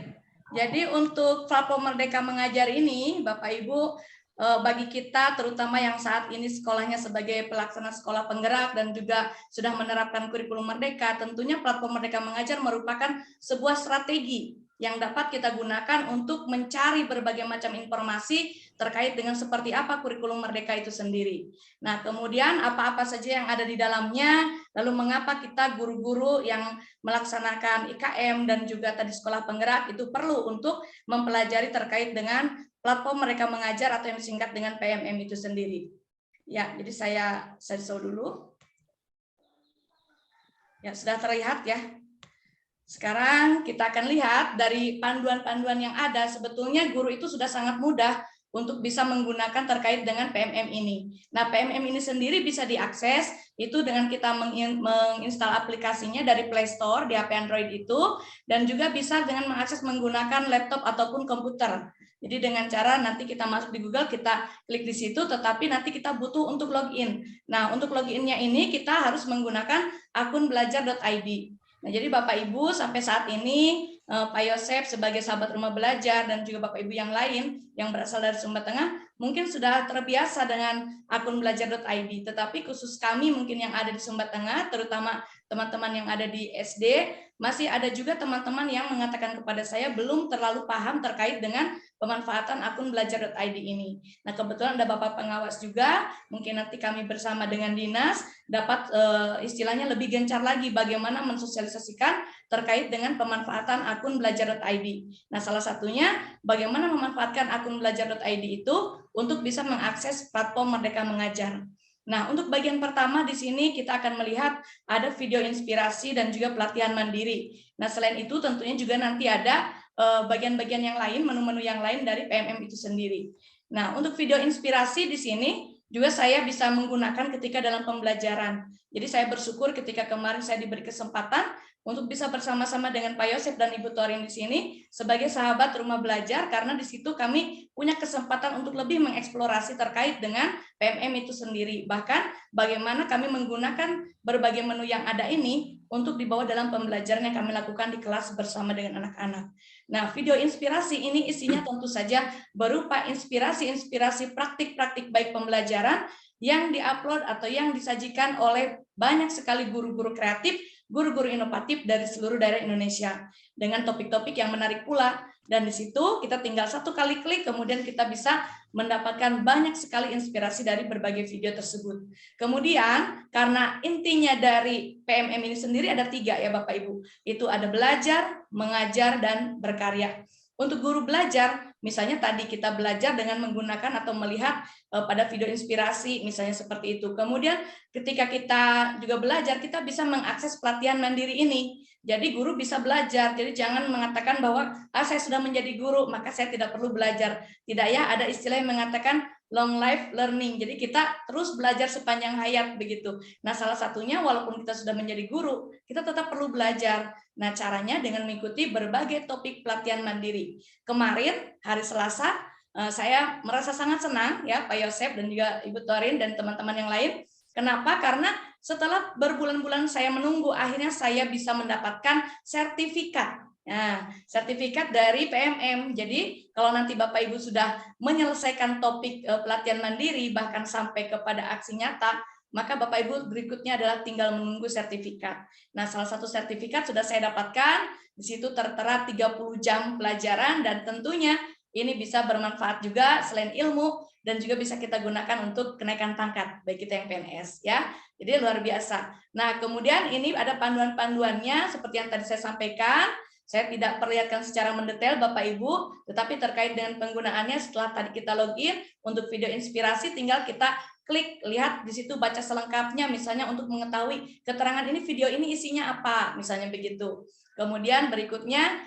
[SPEAKER 4] Jadi untuk platform Merdeka Mengajar ini, Bapak Ibu, bagi kita terutama yang saat ini sekolahnya sebagai pelaksana sekolah penggerak dan juga sudah menerapkan kurikulum Merdeka, tentunya platform Merdeka Mengajar merupakan sebuah strategi yang dapat kita gunakan untuk mencari berbagai macam informasi terkait dengan seperti apa kurikulum Merdeka itu sendiri. Nah, kemudian apa-apa saja yang ada di dalamnya, lalu mengapa kita guru-guru yang melaksanakan IKM dan juga tadi sekolah penggerak itu perlu untuk mempelajari terkait dengan platform Merdeka Mengajar atau yang disingkat dengan PMM itu sendiri. Ya, jadi saya show dulu. Ya, sudah terlihat ya. Sekarang kita akan lihat dari panduan-panduan yang ada, sebetulnya guru itu sudah sangat mudah untuk bisa menggunakan terkait dengan PMM ini. Nah, PMM ini sendiri bisa diakses itu dengan kita menginstal aplikasinya dari Play Store di HP Android itu, dan juga bisa dengan mengakses menggunakan laptop ataupun komputer. Jadi dengan cara nanti kita masuk di Google, kita klik di situ, tetapi nanti kita butuh untuk login. Nah, untuk loginnya ini kita harus menggunakan akun belajar.id. Nah, jadi Bapak Ibu sampai saat ini Pak Yosef sebagai sahabat rumah belajar dan juga Bapak Ibu yang lain yang berasal dari Sumba Tengah mungkin sudah terbiasa dengan akun belajar.id, tetapi khusus kami mungkin yang ada di Sumba Tengah, terutama teman-teman yang ada di SD, masih ada juga teman-teman yang mengatakan kepada saya belum terlalu paham terkait dengan pemanfaatan akun belajar.id ini. Nah, kebetulan ada Bapak pengawas juga, mungkin nanti kami bersama dengan dinas dapat istilahnya lebih gencar lagi bagaimana mensosialisasikan terkait dengan pemanfaatan akun belajar.id. Nah, salah satunya bagaimana memanfaatkan akun belajar.id itu untuk bisa mengakses platform Merdeka Mengajar. Nah, untuk bagian pertama di sini kita akan melihat ada video inspirasi dan juga pelatihan mandiri. Nah, selain itu tentunya juga nanti ada bagian-bagian yang lain, menu-menu yang lain dari PMM itu sendiri. Nah, untuk video inspirasi di sini juga saya bisa menggunakan ketika dalam pembelajaran. Jadi saya bersyukur ketika kemarin saya diberi kesempatan untuk bisa bersama-sama dengan Pak Yosef dan Ibu Torin di sini sebagai sahabat rumah belajar, karena di situ kami punya kesempatan untuk lebih mengeksplorasi terkait dengan PMM itu sendiri. Bahkan bagaimana kami menggunakan berbagai menu yang ada ini untuk dibawa dalam pembelajaran yang kami lakukan di kelas bersama dengan anak-anak. Nah, video inspirasi ini isinya tentu saja berupa inspirasi-inspirasi praktik-praktik baik pembelajaran yang diupload atau yang disajikan oleh banyak sekali guru-guru kreatif, guru-guru inovatif dari seluruh daerah Indonesia dengan topik-topik yang menarik pula. Dan di situ kita tinggal satu kali klik, kemudian kita bisa mendapatkan banyak sekali inspirasi dari berbagai video tersebut. Kemudian karena intinya dari PMM ini sendiri ada 3 ya Bapak Ibu. Itu ada belajar, mengajar, dan berkarya. Untuk guru belajar, misalnya tadi kita belajar dengan menggunakan atau melihat pada video inspirasi, misalnya seperti itu. Kemudian ketika kita juga belajar, kita bisa mengakses pelatihan mandiri ini. Jadi guru bisa belajar, jadi jangan mengatakan bahwa saya sudah menjadi guru, maka saya tidak perlu belajar. Tidak ya, ada istilah yang mengatakan long life learning. Jadi kita terus belajar sepanjang hayat begitu. Nah, salah satunya walaupun kita sudah menjadi guru, kita tetap perlu belajar. Nah, caranya dengan mengikuti berbagai topik pelatihan mandiri. Kemarin hari Selasa saya merasa sangat senang ya Pak Yosef dan juga Ibu Torin dan teman-teman yang lain. Kenapa? Karena setelah berbulan-bulan saya menunggu, akhirnya saya bisa mendapatkan sertifikat. Nah, sertifikat dari PMM. Jadi kalau nanti Bapak Ibu sudah menyelesaikan topik pelatihan mandiri bahkan sampai kepada aksi nyata, maka Bapak Ibu berikutnya adalah tinggal menunggu sertifikat. Nah, salah satu sertifikat sudah saya dapatkan, di situ tertera 30 jam pelajaran dan tentunya ini bisa bermanfaat juga selain ilmu dan juga bisa kita gunakan untuk kenaikan pangkat baik kita yang PNS ya. Jadi luar biasa. Nah, kemudian ini ada panduan-panduannya seperti yang tadi saya sampaikan. Saya tidak perlihatkan secara mendetail Bapak Ibu, tetapi terkait dengan penggunaannya setelah tadi kita login untuk video inspirasi tinggal kita klik, lihat di situ baca selengkapnya, misalnya untuk mengetahui keterangan ini video ini isinya apa, misalnya begitu. Kemudian berikutnya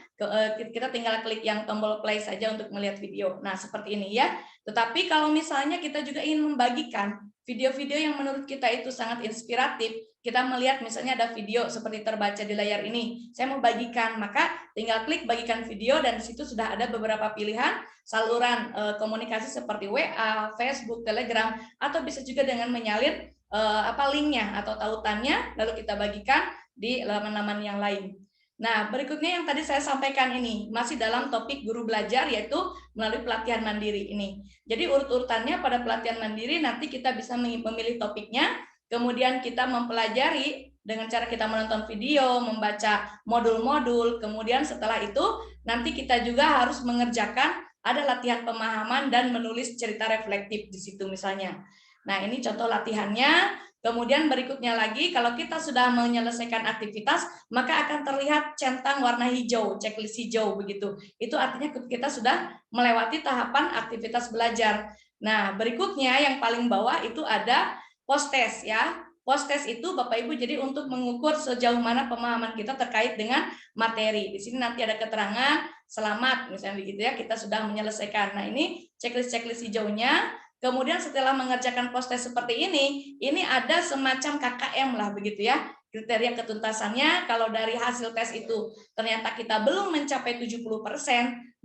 [SPEAKER 4] kita tinggal klik yang tombol play saja untuk melihat video. Nah, seperti ini ya. Tetapi kalau misalnya kita juga ingin membagikan video-video yang menurut kita itu sangat inspiratif, kita melihat misalnya ada video seperti terbaca di layar ini, saya mau bagikan, maka tinggal klik bagikan video dan di situ sudah ada beberapa pilihan saluran komunikasi seperti WA, Facebook, Telegram, atau bisa juga dengan menyalin linknya atau tautannya, lalu kita bagikan di laman-laman yang lain. Nah, berikutnya yang tadi saya sampaikan ini masih dalam topik guru belajar, yaitu melalui pelatihan mandiri ini. Jadi urut-urutannya pada pelatihan mandiri nanti kita bisa memilih topiknya, kemudian kita mempelajari dengan cara kita menonton video, membaca modul-modul, kemudian setelah itu nanti kita juga harus mengerjakan ada latihan pemahaman dan menulis cerita reflektif di situ misalnya. Nah, ini contoh latihannya. Kemudian berikutnya lagi, kalau kita sudah menyelesaikan aktivitas, maka akan terlihat centang warna hijau, checklist hijau begitu. Itu artinya kita sudah melewati tahapan aktivitas belajar. Nah, berikutnya yang paling bawah itu ada post test ya. Post test itu Bapak Ibu jadi untuk mengukur sejauh mana pemahaman kita terkait dengan materi. Di sini nanti ada keterangan selamat misalnya begitu ya, kita sudah menyelesaikan. Nah, ini checklist hijaunya. Kemudian setelah mengerjakan post test seperti ini ada semacam KKM lah begitu ya. Kriteria ketuntasannya, kalau dari hasil tes itu ternyata kita belum mencapai 70%,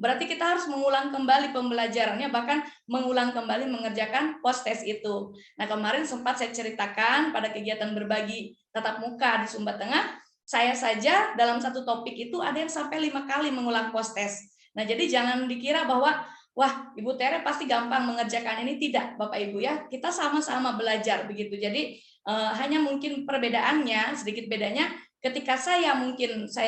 [SPEAKER 4] berarti kita harus mengulang kembali pembelajarannya, bahkan mengulang kembali mengerjakan post test itu. Nah, kemarin sempat saya ceritakan pada kegiatan berbagi tatap muka di Sumba Tengah, saya saja dalam satu topik itu ada yang sampai 5 kali mengulang post test. Nah, jadi jangan dikira bahwa wah, Ibu Tere pasti gampang mengerjakan ini. Tidak, Bapak Ibu ya. Kita sama-sama belajar begitu. Jadi hanya mungkin perbedaannya, sedikit bedanya ketika saya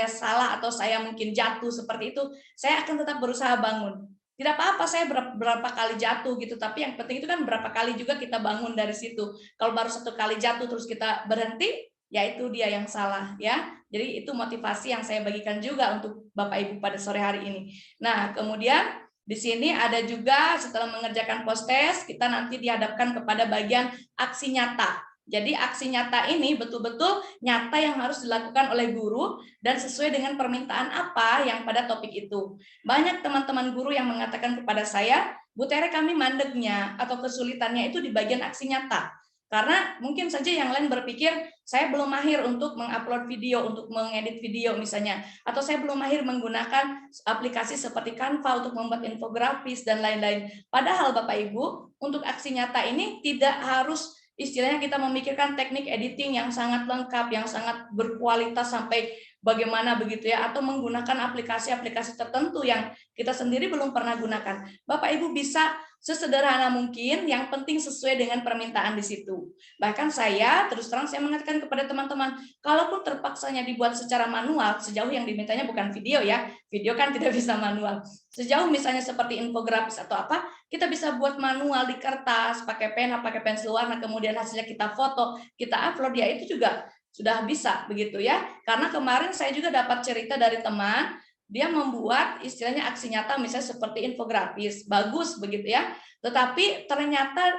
[SPEAKER 4] salah atau saya mungkin jatuh seperti itu, saya akan tetap berusaha bangun. Tidak apa-apa saya berapa kali jatuh gitu, tapi yang penting itu kan berapa kali juga kita bangun dari situ. Kalau baru 1 kali jatuh terus kita berhenti, ya itu dia yang salah ya. Jadi itu motivasi yang saya bagikan juga untuk Bapak Ibu pada sore hari ini. Nah, kemudian di sini ada juga setelah mengerjakan post test, kita nanti dihadapkan kepada bagian aksi nyata. Jadi aksi nyata ini betul-betul nyata yang harus dilakukan oleh guru dan sesuai dengan permintaan apa yang pada topik itu. Banyak teman-teman guru yang mengatakan kepada saya, Bu Tere kami mandeknya atau kesulitannya itu di bagian aksi nyata. Karena mungkin saja yang lain berpikir, saya belum mahir untuk mengupload video, untuk mengedit video misalnya, atau saya belum mahir menggunakan aplikasi seperti Canva untuk membuat infografis dan lain-lain. Padahal Bapak Ibu, untuk aksi nyata ini tidak harus istilahnya kita memikirkan teknik editing yang sangat lengkap, yang sangat berkualitas sampai bagaimana begitu ya, atau menggunakan aplikasi-aplikasi tertentu yang kita sendiri belum pernah gunakan. Bapak Ibu bisa sesederhana mungkin, yang penting sesuai dengan permintaan di situ. Bahkan saya, terus terang saya mengatakan kepada teman-teman, kalaupun terpaksanya dibuat secara manual, sejauh yang dimintanya bukan video ya, video kan tidak bisa manual. Sejauh misalnya seperti infografis atau apa, kita bisa buat manual di kertas, pakai pena, pakai pensil warna, kemudian hasilnya kita foto, kita upload, ya itu juga sudah bisa begitu ya. Karena kemarin saya juga dapat cerita dari teman, dia membuat istilahnya aksi nyata misalnya seperti infografis, bagus begitu ya. Tetapi ternyata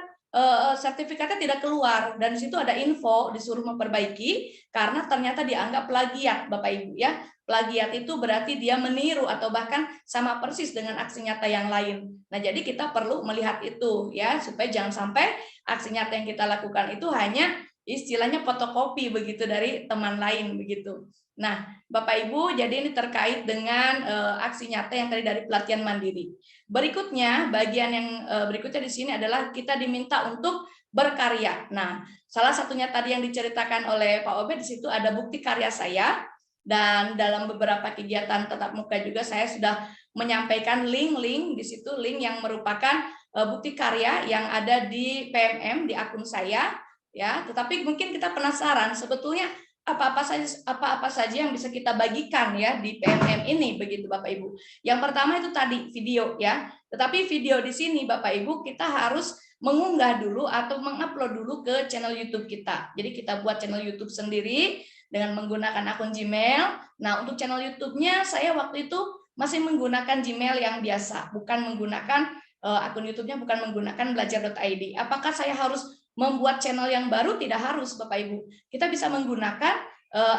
[SPEAKER 4] sertifikatnya tidak keluar dan di situ ada info disuruh memperbaiki karena ternyata dianggap plagiat Bapak Ibu ya. Plagiat itu berarti dia meniru atau bahkan sama persis dengan aksi nyata yang lain. Nah, jadi kita perlu melihat itu ya supaya jangan sampai aksi nyata yang kita lakukan itu hanya istilahnya fotokopi begitu dari teman lain begitu. Nah, Bapak Ibu, jadi ini terkait dengan aksi nyata yang tadi dari pelatihan mandiri. Berikutnya, bagian yang berikutnya di sini adalah kita diminta untuk berkarya. Nah, salah satunya tadi yang diceritakan oleh Pak Obed, di situ ada bukti karya saya, dan dalam beberapa kegiatan tatap muka juga saya sudah menyampaikan link-link di situ, link yang merupakan bukti karya yang ada di PMM, di akun saya, ya. Tetapi mungkin kita penasaran sebetulnya apa-apa saja yang bisa kita bagikan ya di PMM ini begitu Bapak Ibu. Yang pertama itu tadi video ya. Tetapi video di sini Bapak Ibu kita harus mengunggah dulu atau mengupload dulu ke channel YouTube kita. Jadi kita buat channel YouTube sendiri dengan menggunakan akun Gmail. Nah, untuk channel YouTube-nya saya waktu itu masih menggunakan Gmail yang biasa, bukan menggunakan akun YouTube-nya bukan menggunakan belajar.id. Apakah saya harus membuat channel yang baru? Tidak harus Bapak Ibu. Kita bisa menggunakan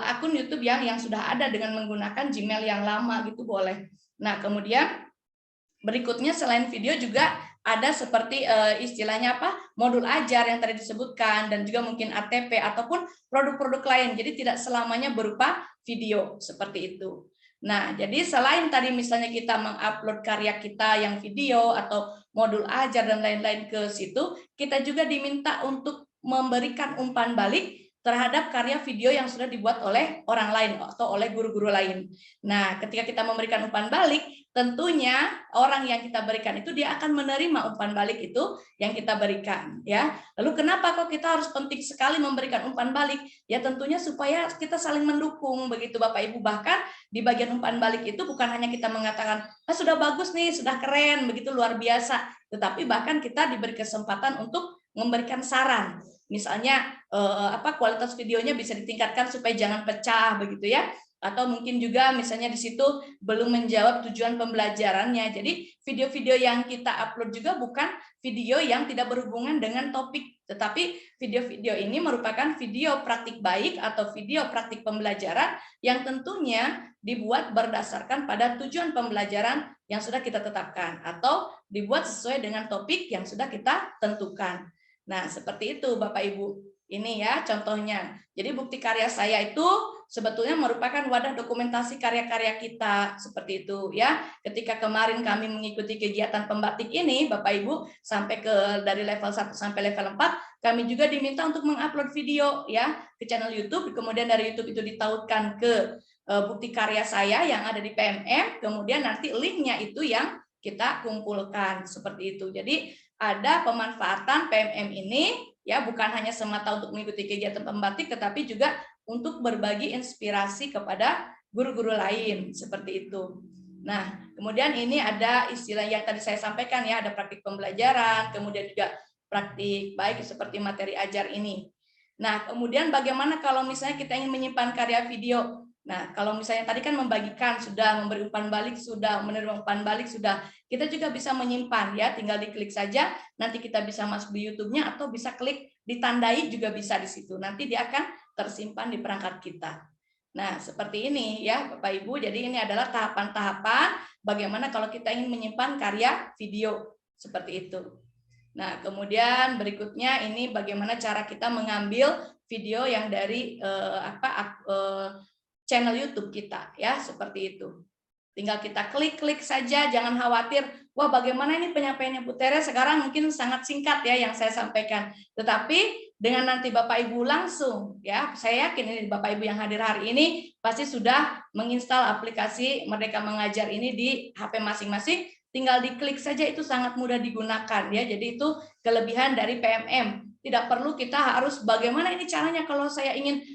[SPEAKER 4] akun YouTube yang sudah ada dengan menggunakan Gmail yang lama gitu boleh. Nah, kemudian berikutnya selain video juga ada seperti istilahnya apa, modul ajar yang tadi disebutkan, dan juga mungkin ATP ataupun produk-produk lain. Jadi tidak selamanya berupa video seperti itu. Nah, jadi selain tadi misalnya kita mengupload karya kita yang video atau modul ajar dan lain-lain ke situ, kita juga diminta untuk memberikan umpan balik terhadap karya video yang sudah dibuat oleh orang lain atau oleh guru-guru lain. Nah, ketika kita memberikan umpan balik, tentunya orang yang kita berikan itu dia akan menerima umpan balik itu yang kita berikan, ya. Lalu kenapa kok kita harus penting sekali memberikan umpan balik? Ya tentunya supaya kita saling mendukung begitu Bapak Ibu. Bahkan di bagian umpan balik itu bukan hanya kita mengatakan, sudah bagus nih, sudah keren, begitu luar biasa, tetapi bahkan kita diberi kesempatan untuk memberikan saran. Misalnya kualitas videonya bisa ditingkatkan supaya jangan pecah begitu ya, atau mungkin juga misalnya di situ belum menjawab tujuan pembelajarannya. Jadi video-video yang kita upload juga bukan video yang tidak berhubungan dengan topik, tetapi video-video ini merupakan video praktik baik atau video praktik pembelajaran yang tentunya dibuat berdasarkan pada tujuan pembelajaran yang sudah kita tetapkan atau dibuat sesuai dengan topik yang sudah kita tentukan. Nah, seperti itu Bapak Ibu. Ini ya contohnya. Jadi bukti karya saya itu sebetulnya merupakan wadah dokumentasi karya-karya kita seperti itu ya. Ketika kemarin kami mengikuti kegiatan pembatik ini Bapak Ibu sampai ke dari level 1 sampai level 4, kami juga diminta untuk mengupload video ya ke channel YouTube, kemudian dari YouTube itu ditautkan ke bukti karya saya yang ada di PMM, kemudian nanti linknya itu yang kita kumpulkan seperti itu. Jadi ada pemanfaatan PMM ini ya, bukan hanya semata untuk mengikuti kegiatan pembatik, tetapi juga untuk berbagi inspirasi kepada guru-guru lain seperti itu. Nah, kemudian ini ada istilah yang tadi saya sampaikan ya, ada praktik pembelajaran, kemudian juga praktik baik seperti materi ajar ini. Nah, kemudian bagaimana kalau misalnya kita ingin menyimpan karya video? Nah, kalau misalnya tadi kan membagikan sudah, memberi umpan balik sudah, menerima umpan balik sudah, kita juga bisa menyimpan ya, tinggal diklik saja, nanti kita bisa masuk di YouTube-nya atau bisa klik ditandai juga bisa di situ. Nanti dia akan tersimpan di perangkat kita. Nah, seperti ini ya Bapak Ibu. Jadi ini adalah tahapan-tahapan bagaimana kalau kita ingin menyimpan karya video seperti itu. Nah, kemudian berikutnya ini bagaimana cara kita mengambil video yang dari channel YouTube kita ya, seperti itu. Tinggal kita klik-klik saja, jangan khawatir, wah bagaimana ini penyampaiannya Bu Tere sekarang mungkin sangat singkat ya yang saya sampaikan. Tetapi dengan nanti Bapak Ibu langsung ya, saya yakin ini Bapak Ibu yang hadir hari ini pasti sudah menginstal aplikasi Merdeka Mengajar ini di HP masing-masing, tinggal diklik saja, itu sangat mudah digunakan ya. Jadi itu kelebihan dari PMM. Tidak perlu kita harus bagaimana ini caranya kalau saya ingin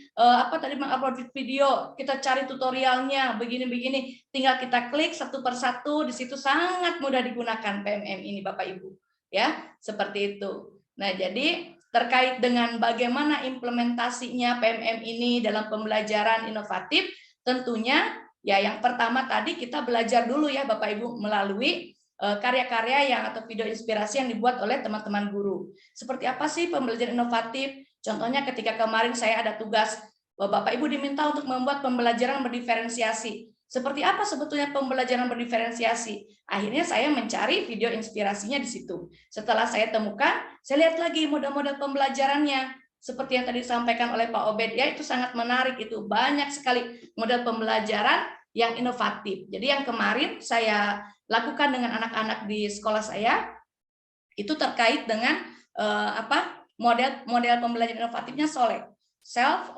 [SPEAKER 4] mengupload video, kita cari tutorialnya begini-begini, tinggal kita klik satu persatu, di situ sangat mudah digunakan PMM ini Bapak Ibu ya, seperti itu. Nah, jadi terkait dengan bagaimana implementasinya PMM ini dalam pembelajaran inovatif, tentunya ya yang pertama tadi kita belajar dulu ya Bapak Ibu melalui karya-karya yang atau video inspirasi yang dibuat oleh teman-teman guru. Seperti apa sih pembelajaran inovatif? Contohnya ketika kemarin saya ada tugas, Bapak Ibu diminta untuk membuat pembelajaran berdiferensiasi. Seperti apa sebetulnya pembelajaran berdiferensiasi? Akhirnya saya mencari video inspirasinya di situ. Setelah saya temukan, saya lihat lagi model-model pembelajarannya. Seperti yang tadi disampaikan oleh Pak Obed, ya itu sangat menarik, itu banyak sekali model pembelajaran yang inovatif. Jadi yang kemarin saya lakukan dengan anak-anak di sekolah saya itu terkait dengan model pembelajaran inovatifnya SOLE, Self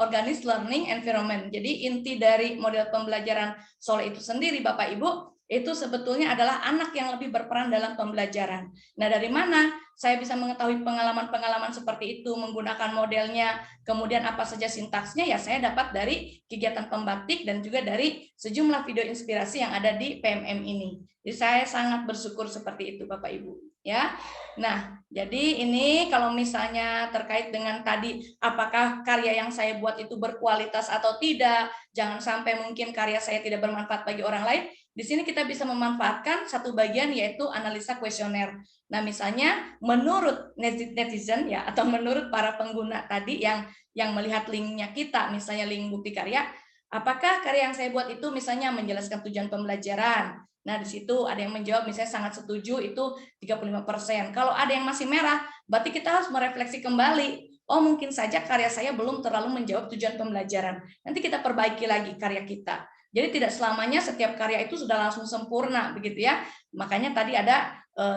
[SPEAKER 4] Organized Learning Environment. Jadi inti dari model pembelajaran SOLE itu sendiri Bapak Ibu itu sebetulnya adalah anak yang lebih berperan dalam pembelajaran. Nah, dari mana saya bisa mengetahui pengalaman-pengalaman seperti itu, menggunakan modelnya, kemudian apa saja sintaksnya, ya saya dapat dari kegiatan pembatik dan juga dari sejumlah video inspirasi yang ada di PMM ini. Jadi saya sangat bersyukur seperti itu Bapak Ibu ya. Nah, jadi ini kalau misalnya terkait dengan tadi apakah karya yang saya buat itu berkualitas atau tidak, jangan sampai mungkin karya saya tidak bermanfaat bagi orang lain. Di sini kita bisa memanfaatkan satu bagian yaitu analisa kuesioner. Nah, misalnya menurut netizen ya atau menurut para pengguna tadi yang melihat linknya kita, misalnya link bukti karya, apakah karya yang saya buat itu misalnya menjelaskan tujuan pembelajaran, Nah, di situ ada yang menjawab misalnya sangat setuju itu 35%. Kalau ada yang masih merah, berarti kita harus merefleksi kembali. Oh, mungkin saja karya saya belum terlalu menjawab tujuan pembelajaran. Nanti kita perbaiki lagi karya kita. Jadi tidak selamanya setiap karya itu sudah langsung sempurna, begitu ya. Makanya tadi ada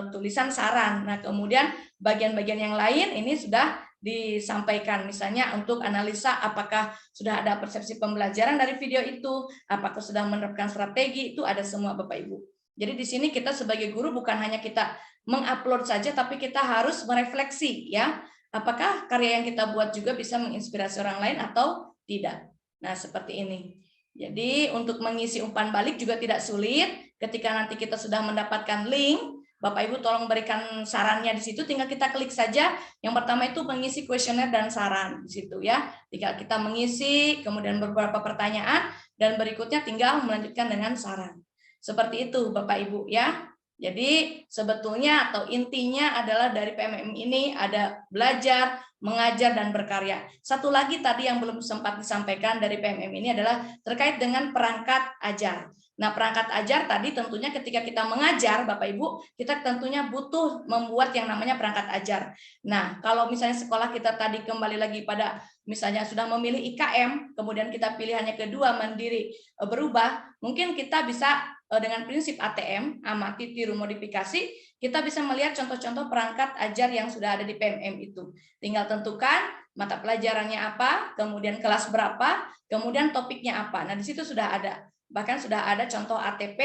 [SPEAKER 4] tulisan saran. Nah, kemudian bagian-bagian yang lain ini sudah disampaikan, misalnya untuk analisa apakah sudah ada persepsi pembelajaran dari video itu, apakah sudah menerapkan strategi, itu ada semua Bapak Ibu. Jadi di sini kita sebagai guru bukan hanya kita mengupload saja, tapi kita harus merefleksi ya, apakah karya yang kita buat juga bisa menginspirasi orang lain atau tidak. Nah, seperti ini. Jadi untuk mengisi umpan balik juga tidak sulit. Ketika nanti kita sudah mendapatkan link, Bapak Ibu tolong berikan sarannya di situ, tinggal kita klik saja. Yang pertama itu mengisi kuesioner dan saran di situ ya. Tinggal kita mengisi, kemudian beberapa pertanyaan, dan berikutnya tinggal melanjutkan dengan saran. Seperti itu Bapak Ibu ya. Jadi sebetulnya atau intinya adalah dari PMM ini ada belajar, mengajar, dan berkarya. Satu lagi tadi yang belum sempat disampaikan dari PMM ini adalah terkait dengan perangkat ajar. Nah, perangkat ajar tadi tentunya ketika kita mengajar, Bapak Ibu, kita tentunya butuh membuat yang namanya perangkat ajar. Nah, kalau misalnya sekolah kita tadi kembali lagi pada misalnya sudah memilih IKM, kemudian kita pilihannya kedua mandiri berubah, mungkin kita bisa dengan prinsip ATM, amati, tiru, modifikasi, kita bisa melihat contoh-contoh perangkat ajar yang sudah ada di PMM itu. Tinggal tentukan mata pelajarannya apa, kemudian kelas berapa, kemudian topiknya apa. Nah, di situ sudah ada. Bahkan sudah ada contoh ATP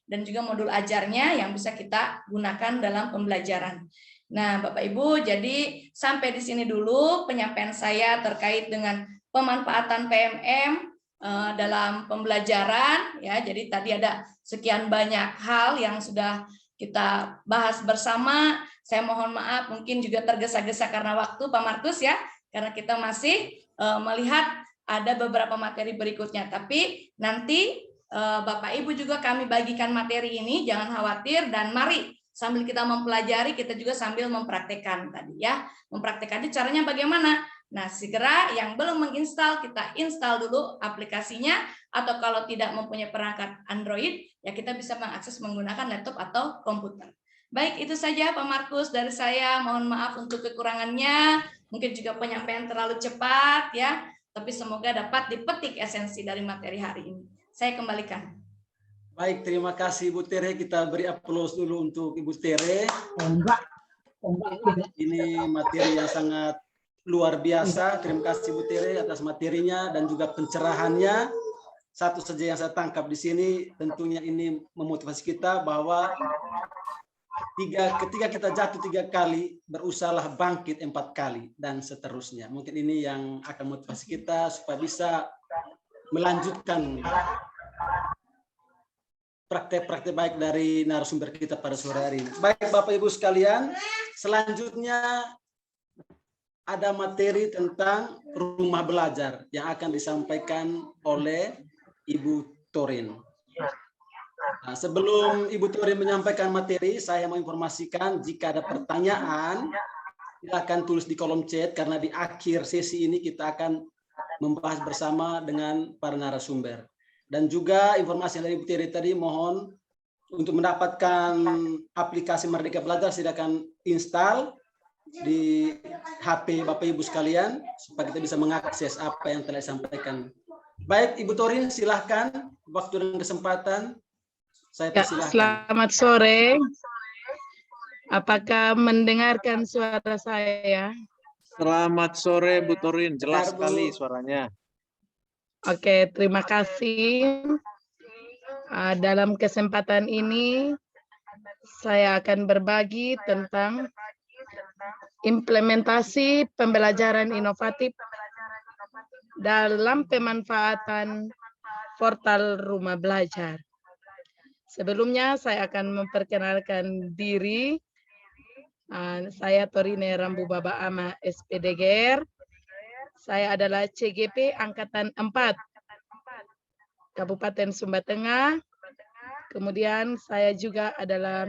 [SPEAKER 4] dan juga modul ajarnya yang bisa kita gunakan dalam pembelajaran. Nah, Bapak Ibu, jadi sampai di sini dulu penyampaian saya terkait dengan pemanfaatan PMM dalam pembelajaran ya. Jadi tadi ada sekian banyak hal yang sudah kita bahas bersama. Saya mohon maaf mungkin juga tergesa-gesa karena waktu Pak Markus ya, karena kita masih melihat ada beberapa materi berikutnya. Tapi nanti Bapak Ibu juga kami bagikan materi ini, jangan khawatir, dan mari sambil kita mempelajari kita juga sambil mempraktekkan tadi ya. Mempraktekannya caranya bagaimana? Nah, segera yang belum menginstal, kita install dulu aplikasinya, atau kalau tidak mempunyai perangkat Android, ya kita bisa mengakses menggunakan laptop atau komputer. Baik, itu saja Pak Markus dari saya. Mohon maaf untuk kekurangannya, mungkin juga penyampaian terlalu cepat ya, tapi semoga dapat dipetik esensi dari materi hari ini. Saya kembalikan.
[SPEAKER 1] Baik, terima kasih Ibu Tere. Kita beri aplaus dulu untuk Ibu Tere. Ini materi yang sangat luar biasa. Terima kasih Bu Tere atas materinya dan juga pencerahannya. Satu saja yang saya tangkap di sini, tentunya ini memotivasi kita bahwa ketika kita jatuh 3 kali, berusahalah bangkit 4 kali dan seterusnya. Mungkin ini yang akan motivasi kita supaya bisa melanjutkan praktek-praktek baik dari narasumber kita pada sore hari ini. Baik Bapak Ibu sekalian, selanjutnya ada materi tentang rumah belajar yang akan disampaikan oleh Ibu Torin. Nah, sebelum Ibu Torin menyampaikan materi, saya mau informasikan jika ada pertanyaan, silakan tulis di kolom chat karena di akhir sesi ini kita akan membahas bersama dengan para narasumber. Dan juga informasi dari Ibu Tere tadi, mohon untuk mendapatkan aplikasi Merdeka Belajar silakan install di HP Bapak Ibu sekalian supaya kita bisa mengakses apa yang telah disampaikan. Baik, Ibu Torin silahkan, waktu dan kesempatan saya persilahkan.
[SPEAKER 5] Selamat sore. Apakah mendengarkan suara saya?
[SPEAKER 6] Selamat sore Bu Torin, jelas
[SPEAKER 1] Benar, Bu.
[SPEAKER 6] sekali suaranya.
[SPEAKER 5] Oke, terima kasih. Dalam kesempatan ini saya akan berbagi tentang implementasi pembelajaran inovatif dalam pemanfaatan portal rumah belajar. Sebelumnya saya akan memperkenalkan diri. Saya Torine Rambu Baba Ama SPDGR. Saya adalah CGP Angkatan 4 Kabupaten Sumba Tengah. Kemudian saya juga adalah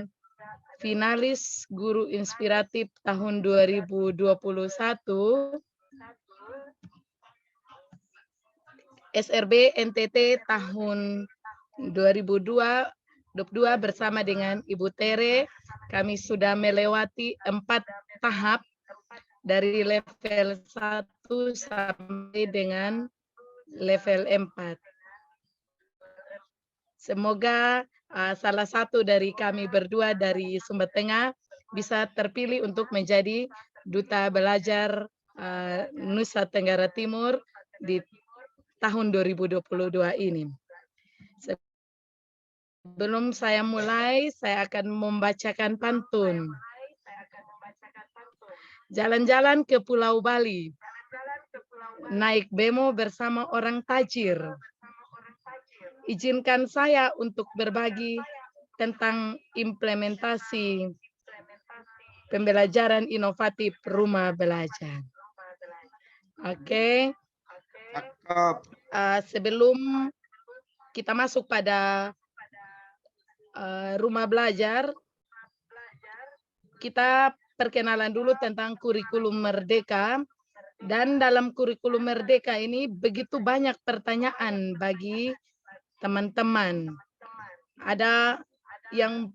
[SPEAKER 5] finalis Guru Inspiratif tahun 2021. SRB NTT tahun 2002 2022 bersama dengan Ibu Tere, kami sudah melewati 4 tahap dari level 1 sampai dengan level 4. Semoga salah satu dari kami berdua dari Sumber Tengah bisa terpilih untuk menjadi Duta Belajar Nusa Tenggara Timur di tahun 2022 ini. Sebelum saya mulai, saya akan membacakan pantun. Jalan-jalan ke Pulau Bali, naik bemo bersama orang tajir. Izinkan saya untuk berbagi tentang implementasi pembelajaran inovatif rumah belajar. Oke. Sebelum kita masuk pada rumah belajar, kita perkenalan dulu tentang kurikulum Merdeka. Dan dalam kurikulum Merdeka ini begitu banyak pertanyaan bagi teman-teman. Ada yang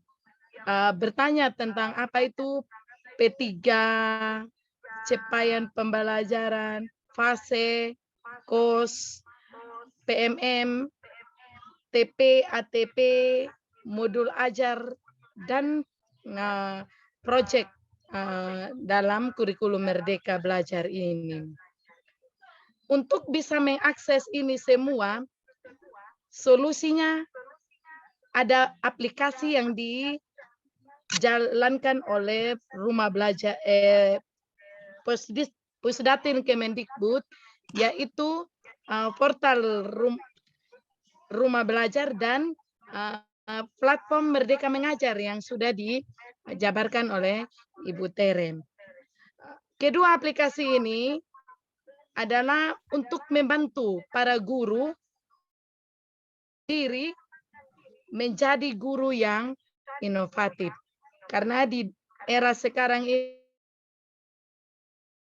[SPEAKER 5] bertanya tentang apa itu P3, capaian pembelajaran, fase, KOS, PMM, TP, ATP, modul ajar, dan proyek dalam kurikulum Merdeka Belajar ini. Untuk bisa mengakses ini semua, solusinya ada aplikasi yang dijalankan oleh Rumah Belajar Pusdatin Kemendikbud, yaitu portal Rumah Belajar dan platform Merdeka Mengajar yang sudah dijabarkan oleh Ibu Tere. Kedua aplikasi ini adalah untuk membantu para guru diri menjadi guru yang inovatif. Karena di era sekarang ini,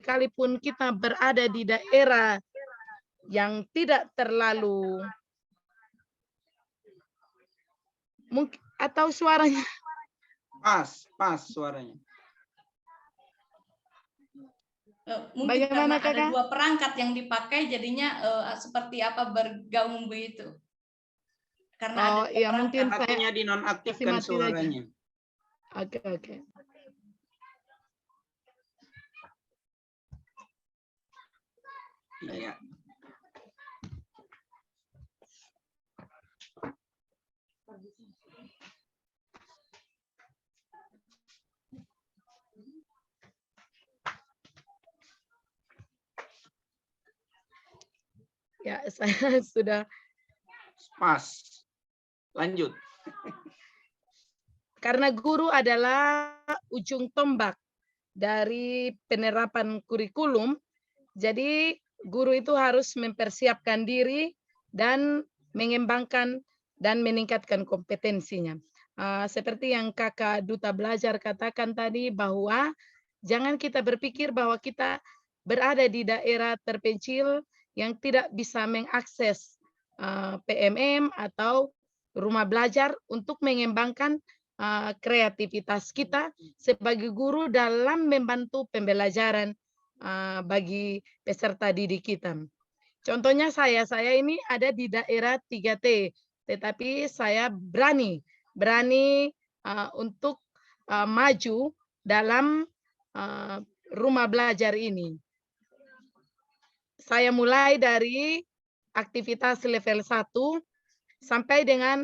[SPEAKER 5] sekalipun kita berada di daerah yang tidak terlalu mungkin atau suaranya
[SPEAKER 2] Pas suaranya.
[SPEAKER 4] Mungkin
[SPEAKER 5] bagaimana,
[SPEAKER 4] karena ada
[SPEAKER 5] Kakak?
[SPEAKER 4] 2 perangkat yang dipakai, jadinya seperti apa bergaung begitu. Karena ada 2
[SPEAKER 5] ya
[SPEAKER 4] perangkat.
[SPEAKER 5] mungkin saya
[SPEAKER 2] Satunya dinonaktifkan
[SPEAKER 5] mati
[SPEAKER 2] suaranya.
[SPEAKER 5] Oke.
[SPEAKER 2] Iya.
[SPEAKER 5] Ya, saya sudah.
[SPEAKER 2] Pas. Lanjut.
[SPEAKER 5] Karena guru adalah ujung tombak dari penerapan kurikulum, jadi guru itu harus mempersiapkan diri dan mengembangkan dan meningkatkan kompetensinya. Seperti yang Kakak Duta Belajar katakan tadi, bahwa jangan kita berpikir bahwa kita berada di daerah terpencil yang tidak bisa mengakses PMM atau rumah belajar untuk mengembangkan kreativitas kita sebagai guru dalam membantu pembelajaran bagi peserta didik kita. Contohnya saya ini ada di daerah 3T, tetapi saya berani untuk maju dalam rumah belajar ini. Saya mulai dari aktivitas level 1 sampai dengan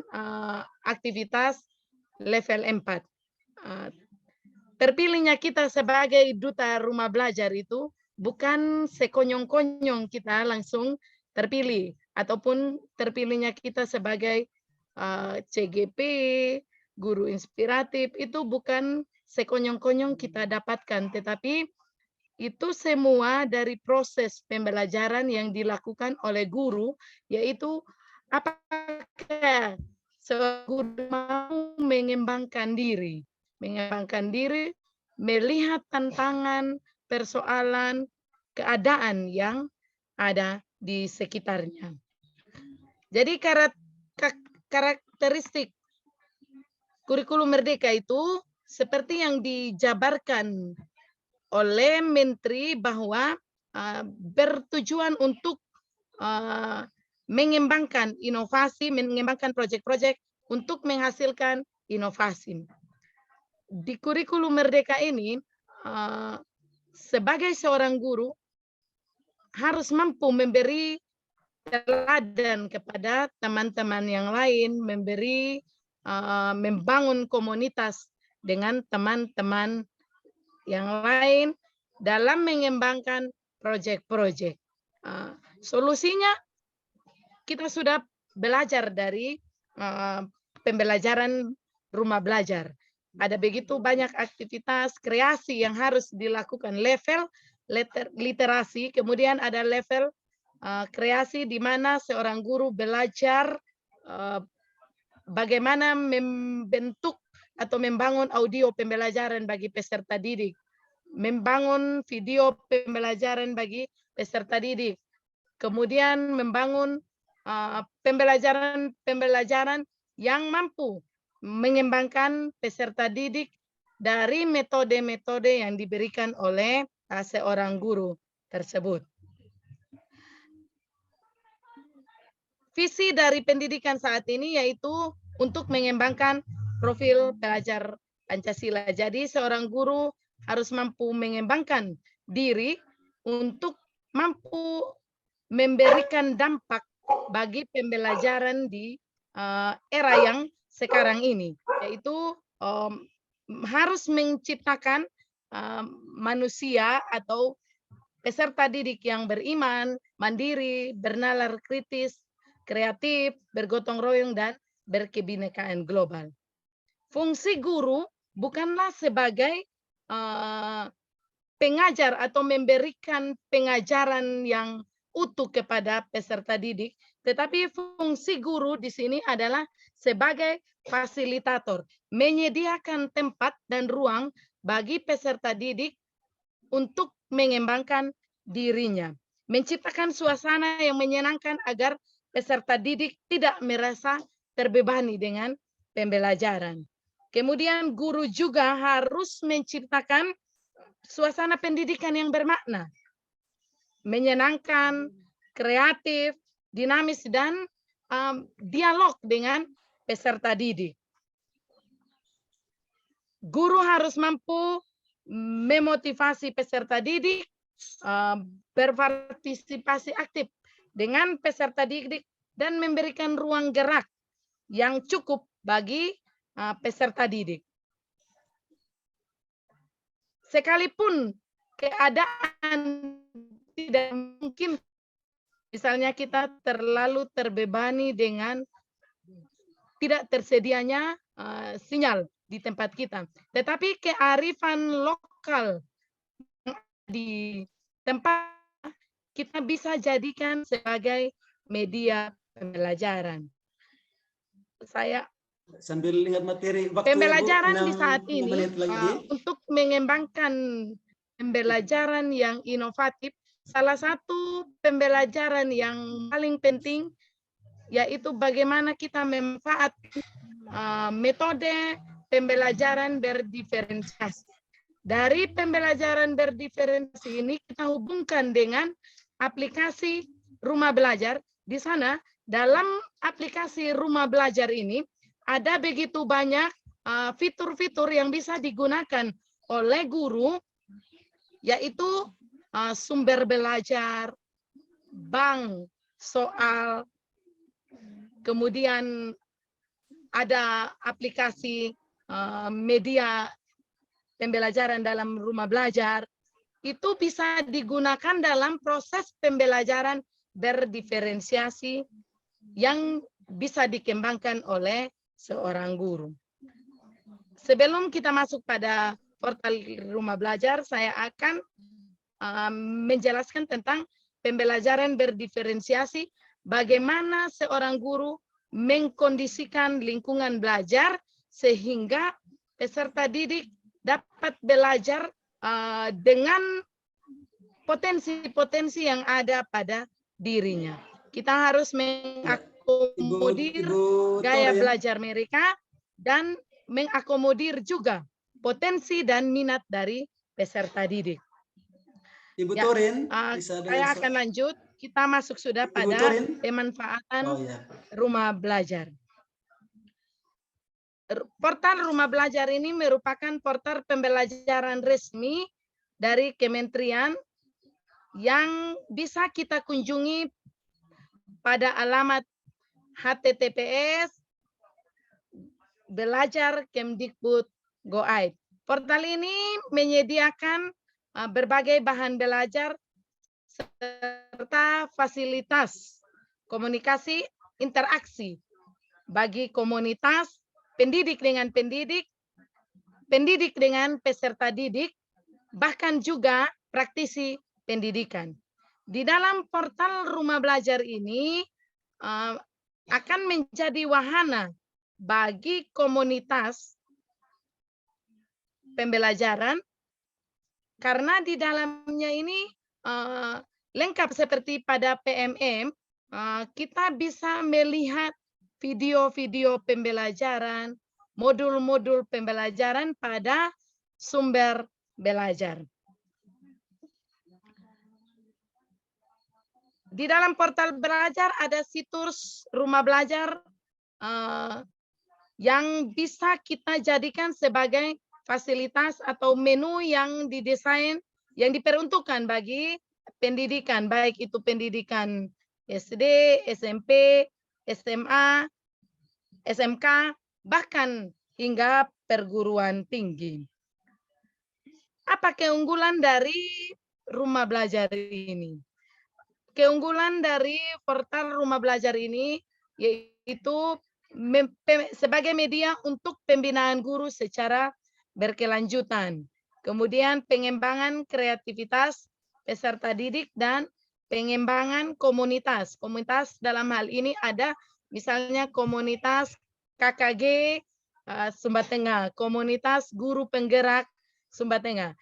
[SPEAKER 5] aktivitas level 4. Terpilihnya kita sebagai duta rumah belajar itu bukan sekonyong-konyong kita langsung terpilih, ataupun terpilihnya kita sebagai CGP, guru inspiratif, itu bukan sekonyong-konyong kita dapatkan, tetapi itu semua dari proses pembelajaran yang dilakukan oleh guru, yaitu apakah guru mau mengembangkan diri, melihat tantangan, persoalan, keadaan yang ada di sekitarnya. Jadi karakteristik kurikulum merdeka itu seperti yang dijabarkan oleh Menteri bahwa bertujuan untuk mengembangkan inovasi, mengembangkan proyek-proyek untuk menghasilkan inovasi. Di kurikulum merdeka ini, sebagai seorang guru harus mampu memberi teladan kepada teman-teman yang lain, membangun komunitas dengan teman-teman yang lain dalam mengembangkan proyek-proyek. Solusinya kita sudah belajar dari pembelajaran rumah belajar. Ada begitu banyak aktivitas kreasi yang harus dilakukan, level literasi, kemudian ada level kreasi di mana seorang guru belajar bagaimana membentuk atau membangun audio pembelajaran bagi peserta didik, membangun video pembelajaran bagi peserta didik, kemudian membangun pembelajaran yang mampu mengembangkan peserta didik dari metode-metode yang diberikan oleh seorang guru tersebut. Visi dari pendidikan saat ini yaitu untuk mengembangkan profil pelajar Pancasila. Jadi seorang guru harus mampu mengembangkan diri untuk mampu memberikan dampak bagi pembelajaran di era yang sekarang ini, yaitu harus menciptakan manusia atau peserta didik yang beriman, mandiri, bernalar kritis, kreatif, bergotong royong, dan berkebinekaan global. Fungsi guru bukanlah sebagai pengajar atau memberikan pengajaran yang utuh kepada peserta didik, tetapi fungsi guru di sini adalah sebagai fasilitator, menyediakan tempat dan ruang bagi peserta didik untuk mengembangkan dirinya, menciptakan suasana yang menyenangkan agar peserta didik tidak merasa terbebani dengan pembelajaran. Kemudian guru juga harus menciptakan suasana pendidikan yang bermakna, menyenangkan, kreatif, dinamis, dan dialog dengan peserta didik. Guru harus mampu memotivasi peserta didik berpartisipasi aktif dengan peserta didik dan memberikan ruang gerak yang cukup bagi peserta didik. Sekalipun keadaan tidak mungkin, misalnya kita terlalu terbebani dengan tidak tersedianya sinyal di tempat kita, tetapi kearifan lokal di tempat kita bisa jadikan sebagai media pembelajaran. Saya
[SPEAKER 1] sambil lihat materi waktu
[SPEAKER 5] pembelajaran di saat ini
[SPEAKER 1] untuk
[SPEAKER 5] mengembangkan pembelajaran yang inovatif. Salah satu pembelajaran yang paling penting yaitu bagaimana kita memanfaatkan metode pembelajaran berdiferensiasi. Dari pembelajaran berdiferensiasi ini kita hubungkan dengan aplikasi rumah belajar. Di sana dalam aplikasi rumah belajar ini ada begitu banyak fitur-fitur yang bisa digunakan oleh guru, yaitu sumber belajar, bank soal, kemudian ada aplikasi media pembelajaran dalam rumah belajar. Itu bisa digunakan dalam proses pembelajaran berdiferensiasi yang bisa dikembangkan oleh seorang guru. Sebelum kita masuk pada portal rumah belajar, saya akan menjelaskan tentang pembelajaran berdiferensiasi, bagaimana seorang guru mengkondisikan lingkungan belajar sehingga peserta didik dapat belajar dengan potensi-potensi yang ada pada dirinya. Kita harus mengakomodir gaya belajar mereka dan mengakomodir juga potensi dan minat dari peserta didik.
[SPEAKER 1] Ibu
[SPEAKER 5] Ya,
[SPEAKER 1] Torin,
[SPEAKER 5] saya
[SPEAKER 1] bisa dengan
[SPEAKER 5] akan lanjut. Kita masuk sudah
[SPEAKER 1] Ibu
[SPEAKER 5] pada
[SPEAKER 1] Torin?
[SPEAKER 5] pemanfaatan
[SPEAKER 1] Oh ya.
[SPEAKER 5] rumah belajar. Portal rumah belajar ini merupakan portal pembelajaran resmi dari kementerian yang bisa kita kunjungi pada alamat https belajar.kemdikbud.go.id. Portal ini menyediakan berbagai bahan belajar serta fasilitas komunikasi interaksi bagi komunitas, pendidik dengan pendidik, pendidik dengan peserta didik, bahkan juga praktisi pendidikan. Di dalam portal rumah belajar ini akan menjadi wahana bagi komunitas pembelajaran karena di dalamnya ini lengkap seperti pada PMM, kita bisa melihat video-video pembelajaran, modul-modul pembelajaran pada sumber belajar. Di dalam portal belajar ada situs rumah belajar yang bisa kita jadikan sebagai fasilitas atau menu yang didesain, yang diperuntukkan bagi pendidikan, baik itu pendidikan SD, SMP, SMA, SMK, bahkan hingga perguruan tinggi. Apa keunggulan dari rumah belajar ini? Keunggulan dari portal rumah belajar ini yaitu sebagai media untuk pembinaan guru secara berkelanjutan. Kemudian pengembangan kreativitas peserta didik dan pengembangan komunitas. Komunitas dalam hal ini ada misalnya komunitas KKG Sumba Tengah, komunitas guru penggerak Sumba Tengah.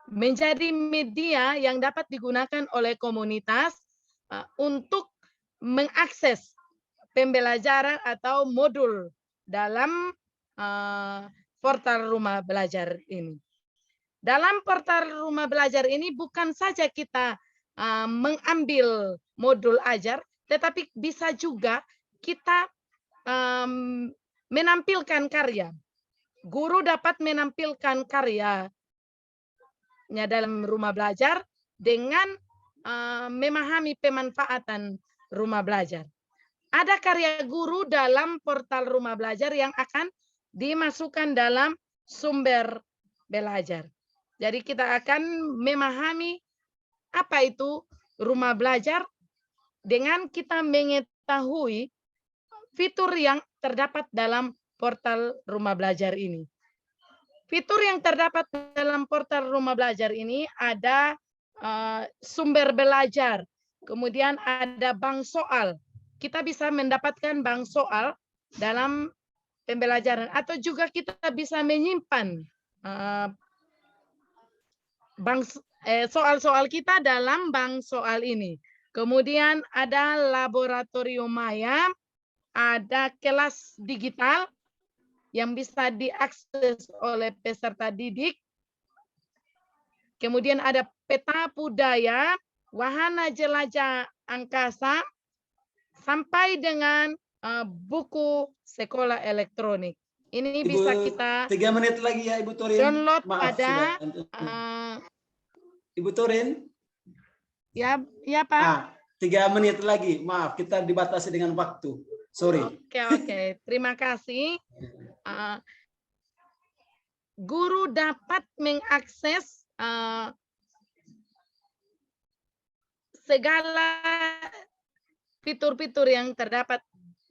[SPEAKER 5] Menjadi media yang dapat digunakan oleh komunitas untuk mengakses pembelajaran atau modul dalam portal rumah belajar ini. Dalam portal rumah belajar ini bukan saja kita mengambil modul ajar, tetapi bisa juga kita menampilkan karya. Guru dapat menampilkan karyanya dalam rumah belajar dengan memahami pemanfaatan rumah belajar. Ada karya guru dalam portal rumah belajar yang akan dimasukkan dalam sumber belajar. Jadi kita akan memahami apa itu rumah belajar dengan kita mengetahui fitur yang terdapat dalam portal rumah belajar ini. Fitur yang terdapat dalam portal rumah belajar ini ada sumber belajar, kemudian ada bank soal. Kita bisa mendapatkan bank soal dalam pembelajaran atau juga kita bisa menyimpan soal-soal kita dalam bank soal ini. Kemudian ada laboratorium maya, ada kelas digital yang bisa diakses oleh peserta didik. Kemudian ada peta budaya, wahana jelajah angkasa, sampai dengan buku sekolah elektronik. Ini
[SPEAKER 1] Ibu,
[SPEAKER 5] bisa kita
[SPEAKER 1] 3 menit lagi ya Ibu Torin.
[SPEAKER 5] download
[SPEAKER 1] Maaf,
[SPEAKER 5] pada
[SPEAKER 1] Ibu Torin.
[SPEAKER 5] ya Pak.
[SPEAKER 1] 3 menit lagi. Maaf, kita dibatasi dengan waktu. Sorry.
[SPEAKER 5] Oke. Terima kasih. Guru dapat mengakses segala fitur-fitur yang terdapat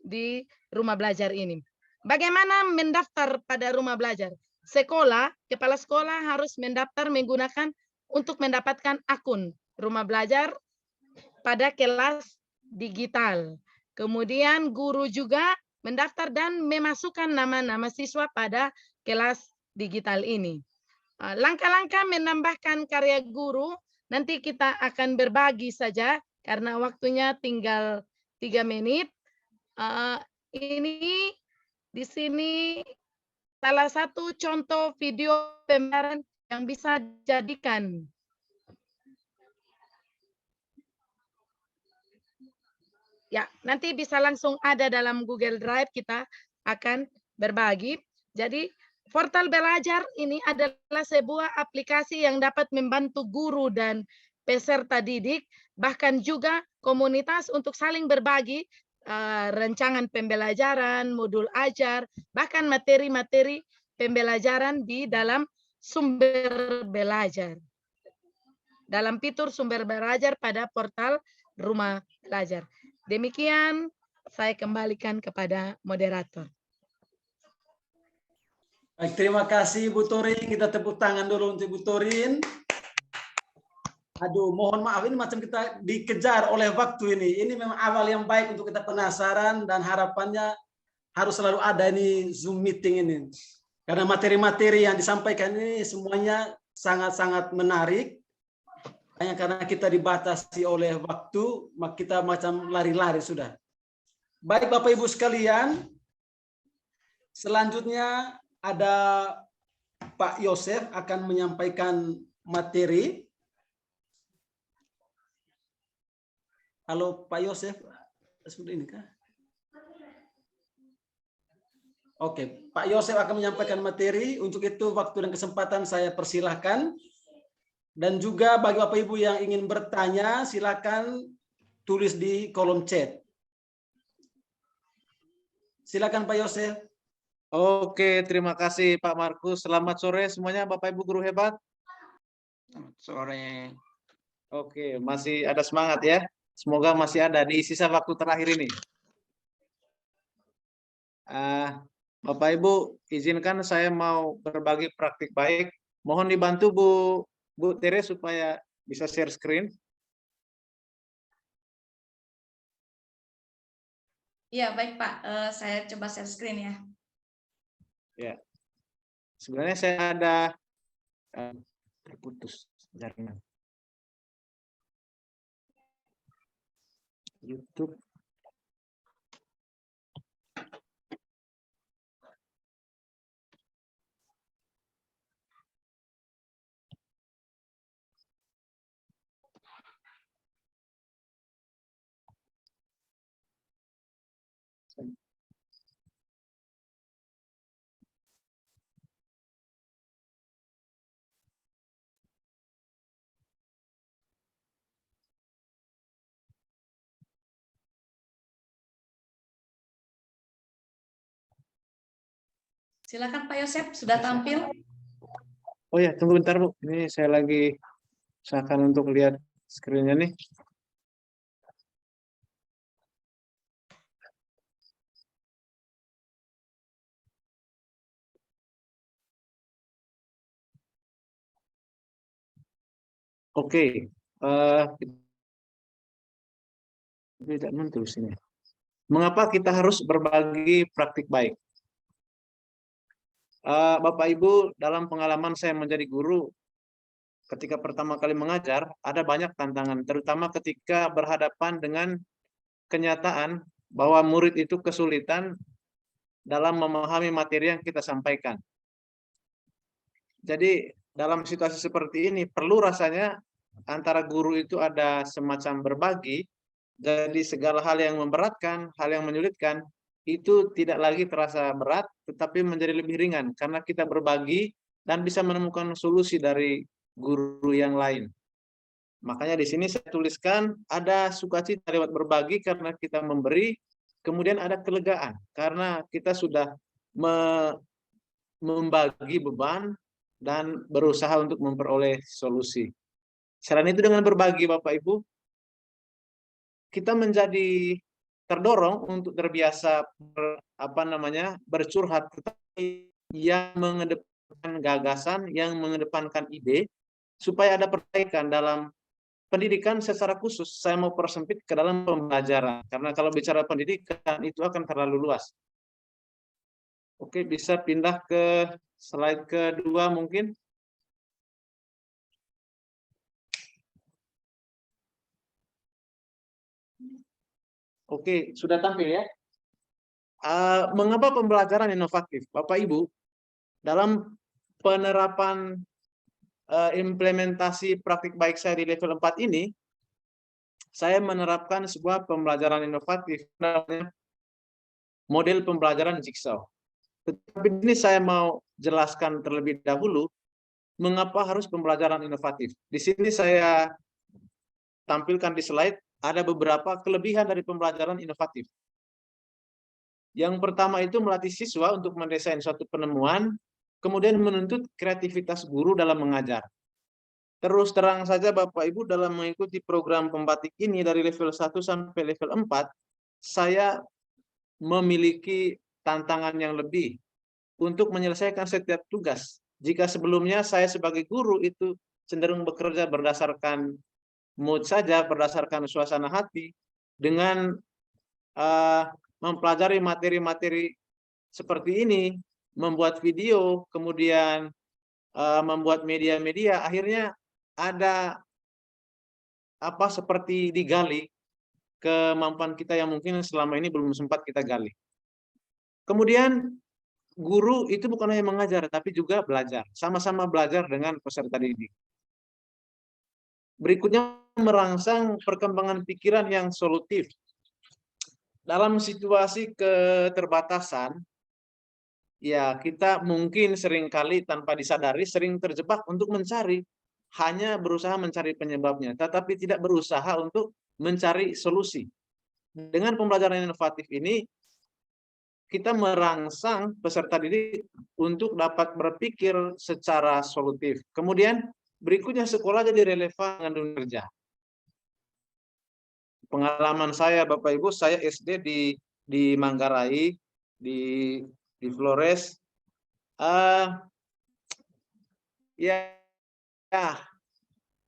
[SPEAKER 5] di rumah belajar ini. Bagaimana mendaftar pada rumah belajar? Kepala sekolah harus mendaftar menggunakan untuk mendapatkan akun rumah belajar pada kelas digital. Kemudian guru juga mendaftar dan memasukkan nama-nama siswa pada kelas digital ini. Langkah-langkah menambahkan karya guru nanti kita akan berbagi saja karena waktunya tinggal 3 menit. Ini di sini salah satu contoh video pembelajaran yang bisa jadikan. Ya, nanti bisa langsung ada dalam Google Drive, kita akan berbagi. Jadi, portal belajar ini adalah sebuah aplikasi yang dapat membantu guru dan peserta didik, bahkan juga komunitas untuk saling berbagi rancangan pembelajaran, modul ajar, bahkan materi-materi pembelajaran di dalam sumber belajar. Dalam fitur sumber belajar pada portal Rumah Belajar. Demikian, saya kembalikan kepada moderator.
[SPEAKER 1] Baik, terima kasih Bu Torin. Kita tepuk tangan dulu untuk Bu Torin. Aduh, mohon maaf ini macam kita dikejar oleh waktu ini. Ini memang awal yang baik untuk kita penasaran dan harapannya harus selalu ada ini Zoom meeting ini. Karena materi-materi yang disampaikan ini semuanya sangat-sangat menarik. Hanya karena kita dibatasi oleh waktu, maka kita macam lari-lari sudah. Baik Bapak Ibu sekalian, selanjutnya ada Pak Yosef akan menyampaikan materi. Halo Pak Yosef, sudah ini kah? Oke, Pak Yosef akan menyampaikan materi. Untuk itu waktu dan kesempatan saya persilahkan. Dan juga bagi Bapak Ibu yang ingin bertanya, silakan tulis di kolom chat. Silakan Pak Yosef.
[SPEAKER 6] Oke, terima kasih Pak Markus. Selamat sore semuanya Bapak Ibu guru hebat.
[SPEAKER 2] Selamat sore.
[SPEAKER 6] Oke, masih ada semangat ya. Semoga masih ada di sisa waktu terakhir ini. Bapak Ibu, izinkan saya mau berbagi praktik baik. Mohon dibantu Bu Tere supaya bisa share screen.
[SPEAKER 4] Iya, baik Pak. Saya coba share screen ya.
[SPEAKER 6] Ya. Sebenarnya saya ada terputus jaringan. YouTube.
[SPEAKER 4] Silakan Pak Yosef, sudah tampil.
[SPEAKER 6] Oh ya, tunggu bentar Bu. Ini saya lagi usahakan untuk lihat screen-nya nih. Oke, tidak muncul sini. Mengapa kita harus berbagi praktik baik? Bapak Ibu, dalam pengalaman saya menjadi guru, ketika pertama kali mengajar, ada banyak tantangan, terutama ketika berhadapan dengan kenyataan bahwa murid itu kesulitan dalam memahami materi yang kita sampaikan. Jadi, dalam situasi seperti ini, perlu rasanya antara guru itu ada semacam berbagi, jadi segala hal yang memberatkan, hal yang menyulitkan, itu tidak lagi terasa berat, tetapi menjadi lebih ringan, karena kita berbagi dan bisa menemukan solusi dari guru yang lain. Makanya di sini saya tuliskan, ada sukacita lewat berbagi karena kita memberi, kemudian ada kelegaan, karena kita sudah membagi beban, dan berusaha untuk memperoleh solusi. Selain itu dengan berbagi Bapak Ibu, kita menjadi terdorong untuk terbiasa bercurhat, tetapi yang mengedepankan gagasan, yang mengedepankan ide, supaya ada perbaikan dalam pendidikan secara khusus. Saya mau persempit ke dalam pembelajaran, karena kalau bicara pendidikan itu akan terlalu luas. Oke, bisa pindah ke slide kedua mungkin. Oke, sudah tampil ya. Mengapa pembelajaran inovatif? Bapak Ibu, dalam penerapan implementasi praktik baik saya di level 4 ini, saya menerapkan sebuah pembelajaran inovatif, namanya model pembelajaran Jigsaw. Tetapi ini saya mau jelaskan terlebih dahulu, mengapa harus pembelajaran inovatif. Di sini saya tampilkan di slide, ada beberapa kelebihan dari pembelajaran inovatif. Yang pertama itu melatih siswa untuk mendesain suatu penemuan, kemudian menuntut kreativitas guru dalam mengajar. Terus terang saja Bapak Ibu, dalam mengikuti program pembatik ini dari level 1 sampai level 4, saya memiliki tantangan yang lebih untuk menyelesaikan setiap tugas. Jika sebelumnya saya sebagai guru itu cenderung bekerja berdasarkan mood saja, berdasarkan suasana hati, dengan mempelajari materi-materi seperti ini, membuat video, kemudian membuat media-media, akhirnya ada seperti digali kemampuan kita yang mungkin selama ini belum sempat kita gali. Kemudian guru itu bukan hanya mengajar, tapi juga belajar. Sama-sama belajar dengan peserta didik. Berikutnya, merangsang perkembangan pikiran yang solutif. Dalam situasi keterbatasan, ya kita mungkin seringkali tanpa disadari sering terjebak untuk hanya berusaha mencari penyebabnya, tetapi tidak berusaha untuk mencari solusi. Dengan pembelajaran inovatif ini, kita merangsang peserta didik untuk dapat berpikir secara solutif. Kemudian berikutnya, sekolah jadi relevan dengan dunia kerja. Pengalaman saya Bapak Ibu, saya SD di Manggarai, di Flores.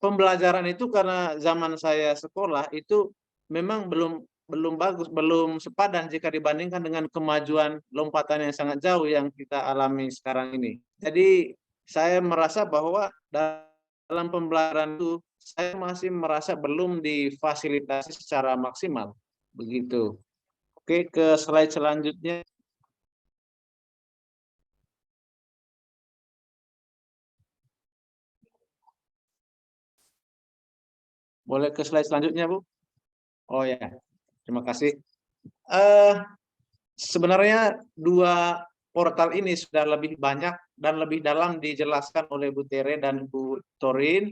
[SPEAKER 6] Pembelajaran itu karena zaman saya sekolah itu memang belum bagus, belum sepadan jika dibandingkan dengan kemajuan lompatan yang sangat jauh yang kita alami sekarang ini. Jadi saya merasa bahwa dalam pembelajaran itu saya masih merasa belum difasilitasi secara maksimal. Begitu. Oke, ke slide selanjutnya. Boleh ke slide selanjutnya, Bu? Oh ya, terima kasih. Sebenarnya dua portal ini sudah lebih banyak dan lebih dalam dijelaskan oleh Bu Tere dan Bu Torin.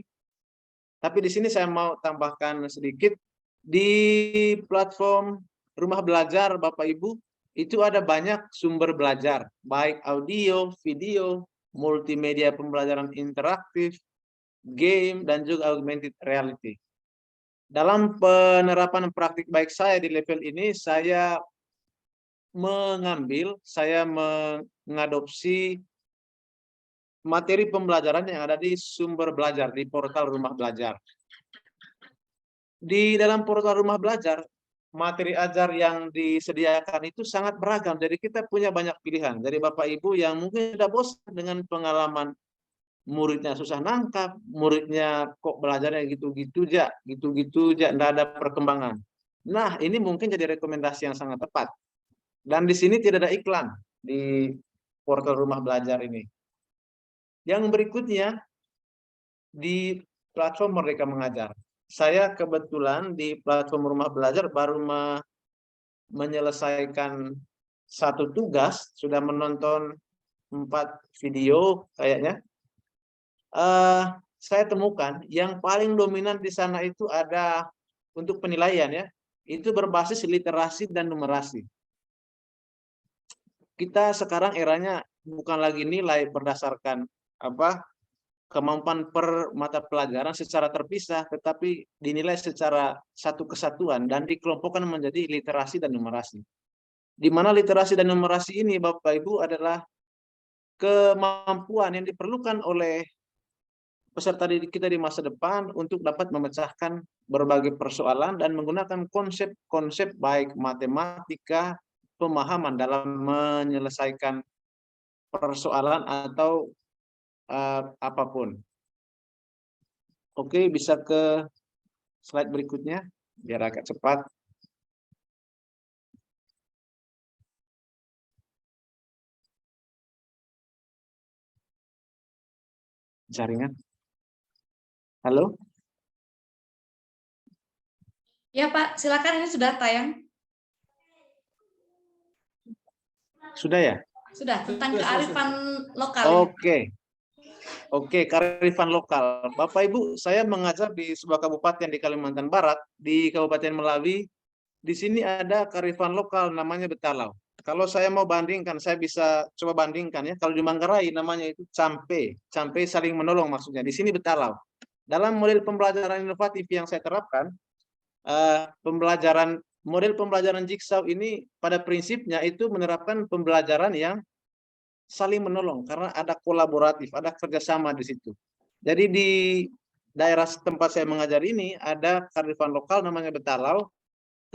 [SPEAKER 6] Tapi di sini saya mau tambahkan sedikit. Di platform Rumah Belajar, Bapak Ibu, itu ada banyak sumber belajar, baik audio, video, multimedia pembelajaran interaktif, game, dan juga augmented reality. Dalam penerapan praktik baik saya di level ini, saya mengadopsi materi pembelajaran yang ada di sumber belajar, di portal Rumah Belajar. Di dalam portal Rumah Belajar, materi ajar yang disediakan itu sangat beragam. Jadi kita punya banyak pilihan. Dari Bapak Ibu yang mungkin sudah bosan dengan pengalaman muridnya susah nangkap, muridnya kok belajarnya gitu-gitu aja, tidak ada perkembangan. Nah, ini mungkin jadi rekomendasi yang sangat tepat. Dan di sini tidak ada iklan di portal Rumah Belajar ini. Yang berikutnya, di platform Merdeka Mengajar. Saya kebetulan di platform Rumah Belajar baru menyelesaikan satu tugas, sudah menonton 4 video kayaknya. Saya temukan yang paling dominan di sana itu ada untuk penilaian ya, itu berbasis literasi dan numerasi. Kita sekarang eranya bukan lagi nilai berdasarkan kemampuan per mata pelajaran secara terpisah, tetapi dinilai secara satu kesatuan dan dikelompokkan menjadi literasi dan numerasi. Di mana literasi dan numerasi ini, Bapak Ibu, adalah kemampuan yang diperlukan oleh peserta didik kita di masa depan untuk dapat memecahkan berbagai persoalan dan menggunakan konsep-konsep baik matematika, pemahaman dalam menyelesaikan persoalan atau apapun. Oke, bisa ke slide berikutnya biar agak cepat. jaringan. Halo?
[SPEAKER 4] Ya Pak, silakan, ini sudah tayang.
[SPEAKER 6] Sudah ya?
[SPEAKER 4] Sudah, tentang kearifan lokal.
[SPEAKER 6] Oke. Oke, kearifan lokal. Bapak Ibu, saya mengajar di sebuah kabupaten di Kalimantan Barat, di Kabupaten Melawi. Di sini ada kearifan lokal namanya Betalau. Kalau saya mau bandingkan, saya bisa coba bandingkan ya. Kalau di Manggarai namanya itu campe. Campe saling menolong maksudnya. Di sini Betalau. Dalam model pembelajaran inovatif yang saya terapkan, model pembelajaran Jigsaw ini pada prinsipnya itu menerapkan pembelajaran yang saling menolong karena ada kolaboratif, ada kerjasama di situ. Jadi di daerah tempat saya mengajar ini ada kearifan lokal namanya Betalau.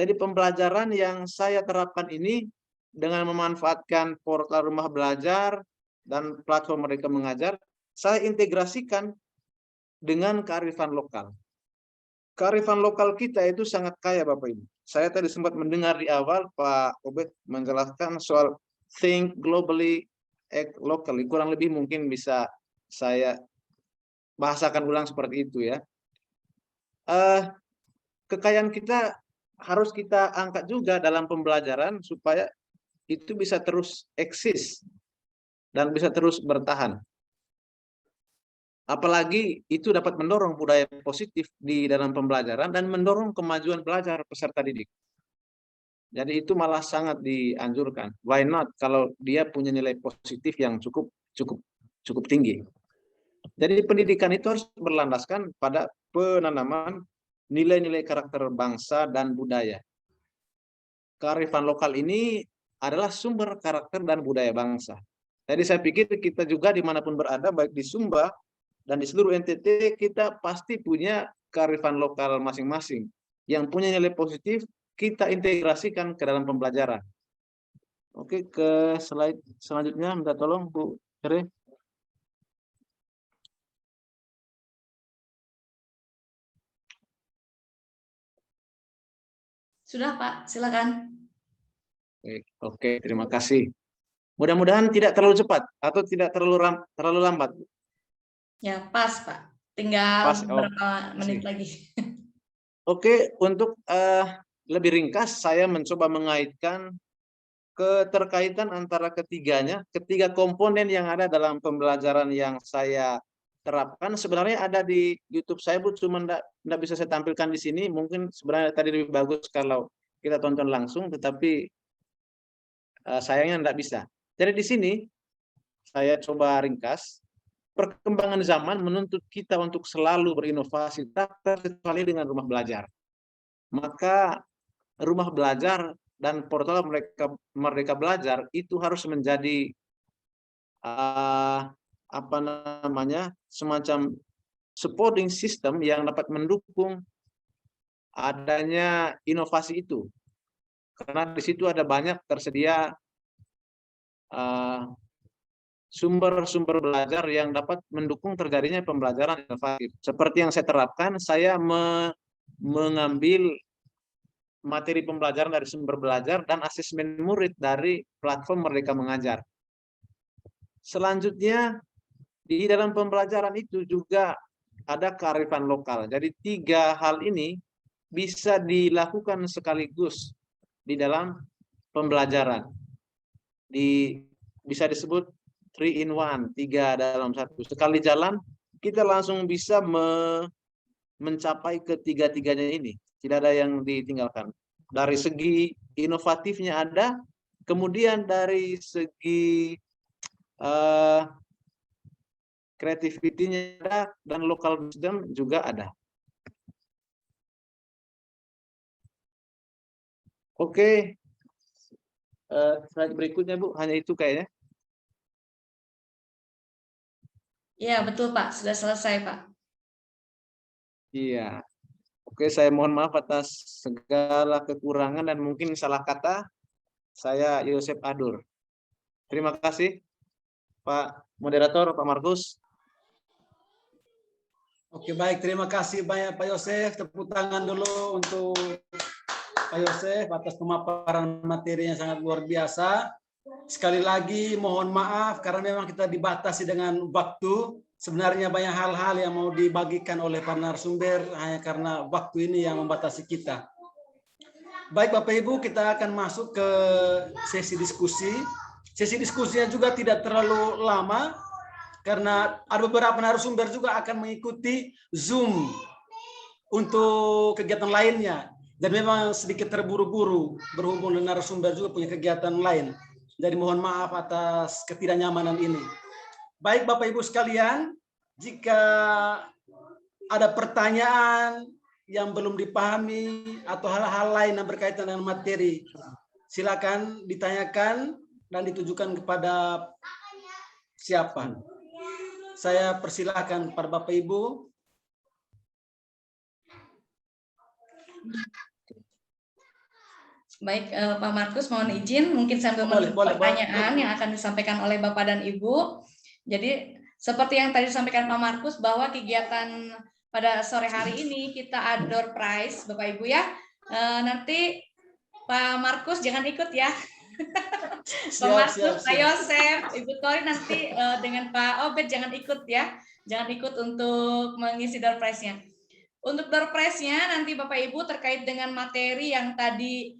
[SPEAKER 6] Jadi pembelajaran yang saya terapkan ini dengan memanfaatkan portal rumah belajar dan platform mereka mengajar, saya integrasikan dengan kearifan lokal. Kearifan lokal kita itu sangat kaya Bapak Ibu. Saya tadi sempat mendengar di awal Pak Obed menjelaskan soal think globally, act locally. Kurang lebih mungkin bisa saya bahasakan ulang seperti itu ya. Kekayaan kita harus kita angkat juga dalam pembelajaran supaya itu bisa terus eksis dan bisa terus bertahan. Apalagi itu dapat mendorong budaya positif di dalam pembelajaran dan mendorong kemajuan belajar peserta didik. Jadi itu malah sangat dianjurkan. Why not kalau dia punya nilai positif yang cukup tinggi. Jadi pendidikan itu harus berlandaskan pada penanaman nilai-nilai karakter bangsa dan budaya. Kearifan lokal ini adalah sumber karakter dan budaya bangsa. Jadi saya pikir kita juga dimanapun berada, baik di Sumba dan di seluruh NTT, kita pasti punya kearifan lokal masing-masing. Yang punya nilai positif, kita integrasikan ke dalam pembelajaran. Oke, ke slide selanjutnya, minta tolong Bu Tere.
[SPEAKER 4] Sudah Pak, silakan.
[SPEAKER 6] Oke, terima kasih. Mudah-mudahan tidak terlalu cepat atau tidak terlalu lambat.
[SPEAKER 4] Ya, pas Pak. Tinggal
[SPEAKER 6] Pas,
[SPEAKER 4] beberapa menit lagi.
[SPEAKER 6] Oke, untuk lebih ringkas, saya mencoba mengaitkan keterkaitan antara ketiga komponen yang ada dalam pembelajaran yang saya terapkan. Sebenarnya ada di YouTube saya, Bu, cuma tidak bisa saya tampilkan di sini. Mungkin sebenarnya tadi lebih bagus kalau kita tonton langsung, tetapi sayangnya tidak bisa. Jadi di sini saya coba ringkas. Perkembangan zaman menuntut kita untuk selalu berinovasi, tak terkecuali dengan rumah belajar. Maka rumah belajar dan portal Merdeka Belajar itu harus menjadi semacam supporting system yang dapat mendukung adanya inovasi itu. Karena di situ ada banyak tersedia sumber-sumber belajar yang dapat mendukung terjadinya pembelajaran inovatif. Seperti yang saya terapkan, saya mengambil materi pembelajaran dari sumber belajar dan asesmen murid dari platform Merdeka Mengajar. Selanjutnya, di dalam pembelajaran itu juga ada kearifan lokal. Jadi 3 hal ini bisa dilakukan sekaligus di dalam pembelajaran. Bisa disebut 3 in 1, 3 dalam 1. Sekali jalan, kita langsung bisa mencapai ketiga-tiganya ini. Tidak ada yang ditinggalkan. Dari segi inovatifnya ada, kemudian dari segi kreativitinya ada, dan local wisdom juga ada. Oke. Slide berikutnya, Bu. Hanya itu kayaknya.
[SPEAKER 4] Iya, betul Pak. Sudah selesai Pak.
[SPEAKER 6] Iya. Oke, saya mohon maaf atas segala kekurangan dan mungkin salah kata. Saya Yosef Adur. Terima kasih Pak Moderator, Pak Markus.
[SPEAKER 1] Oke, baik. Terima kasih banyak Pak Yosef. Tepuk tangan dulu untuk Pak Yosef atas pemaparan materi yang sangat luar biasa. Sekali lagi mohon maaf karena memang kita dibatasi dengan waktu. Sebenarnya banyak hal-hal yang mau dibagikan oleh para narasumber, hanya karena waktu ini yang membatasi kita. Baik Bapak Ibu, kita akan masuk ke sesi diskusi. Sesi diskusinya juga tidak terlalu lama, karena ada beberapa narasumber juga akan mengikuti Zoom untuk kegiatan lainnya. Dan memang sedikit terburu-buru berhubung dengan narasumber juga punya kegiatan lain. Jadi mohon maaf atas ketidaknyamanan ini. Baik Bapak Ibu sekalian, jika ada pertanyaan yang belum dipahami atau hal-hal lain yang berkaitan dengan materi, silakan ditanyakan dan ditujukan kepada siapa. Saya persilakan kepada Bapak Ibu.
[SPEAKER 4] Baik, Pak Markus, mohon izin mungkin sambil menunggu pertanyaan yang akan disampaikan oleh Bapak dan Ibu. Jadi seperti yang tadi disampaikan Pak Markus, bahwa kegiatan pada sore hari ini kita ada door prize, Bapak Ibu ya. Nanti Pak Markus jangan ikut ya. Pak Markus, Pak Yosef, Ibu Tori nanti dengan Pak Obed jangan ikut ya. Jangan ikut untuk mengisi door prize-nya. Untuk door prize-nya nanti Bapak Ibu terkait dengan materi yang tadi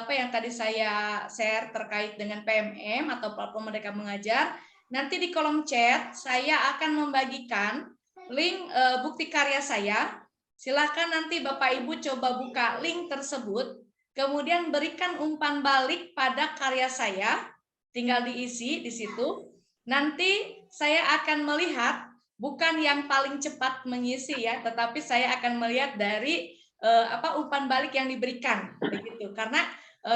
[SPEAKER 4] yang tadi saya share terkait dengan PMM atau platform Merdeka Mengajar, nanti di kolom chat saya akan membagikan link bukti karya saya. Silakan nanti Bapak Ibu coba buka link tersebut, kemudian berikan umpan balik pada karya saya, tinggal diisi di situ. Nanti saya akan melihat bukan yang paling cepat mengisi ya, tetapi saya akan melihat dari umpan balik yang diberikan begitu. Karena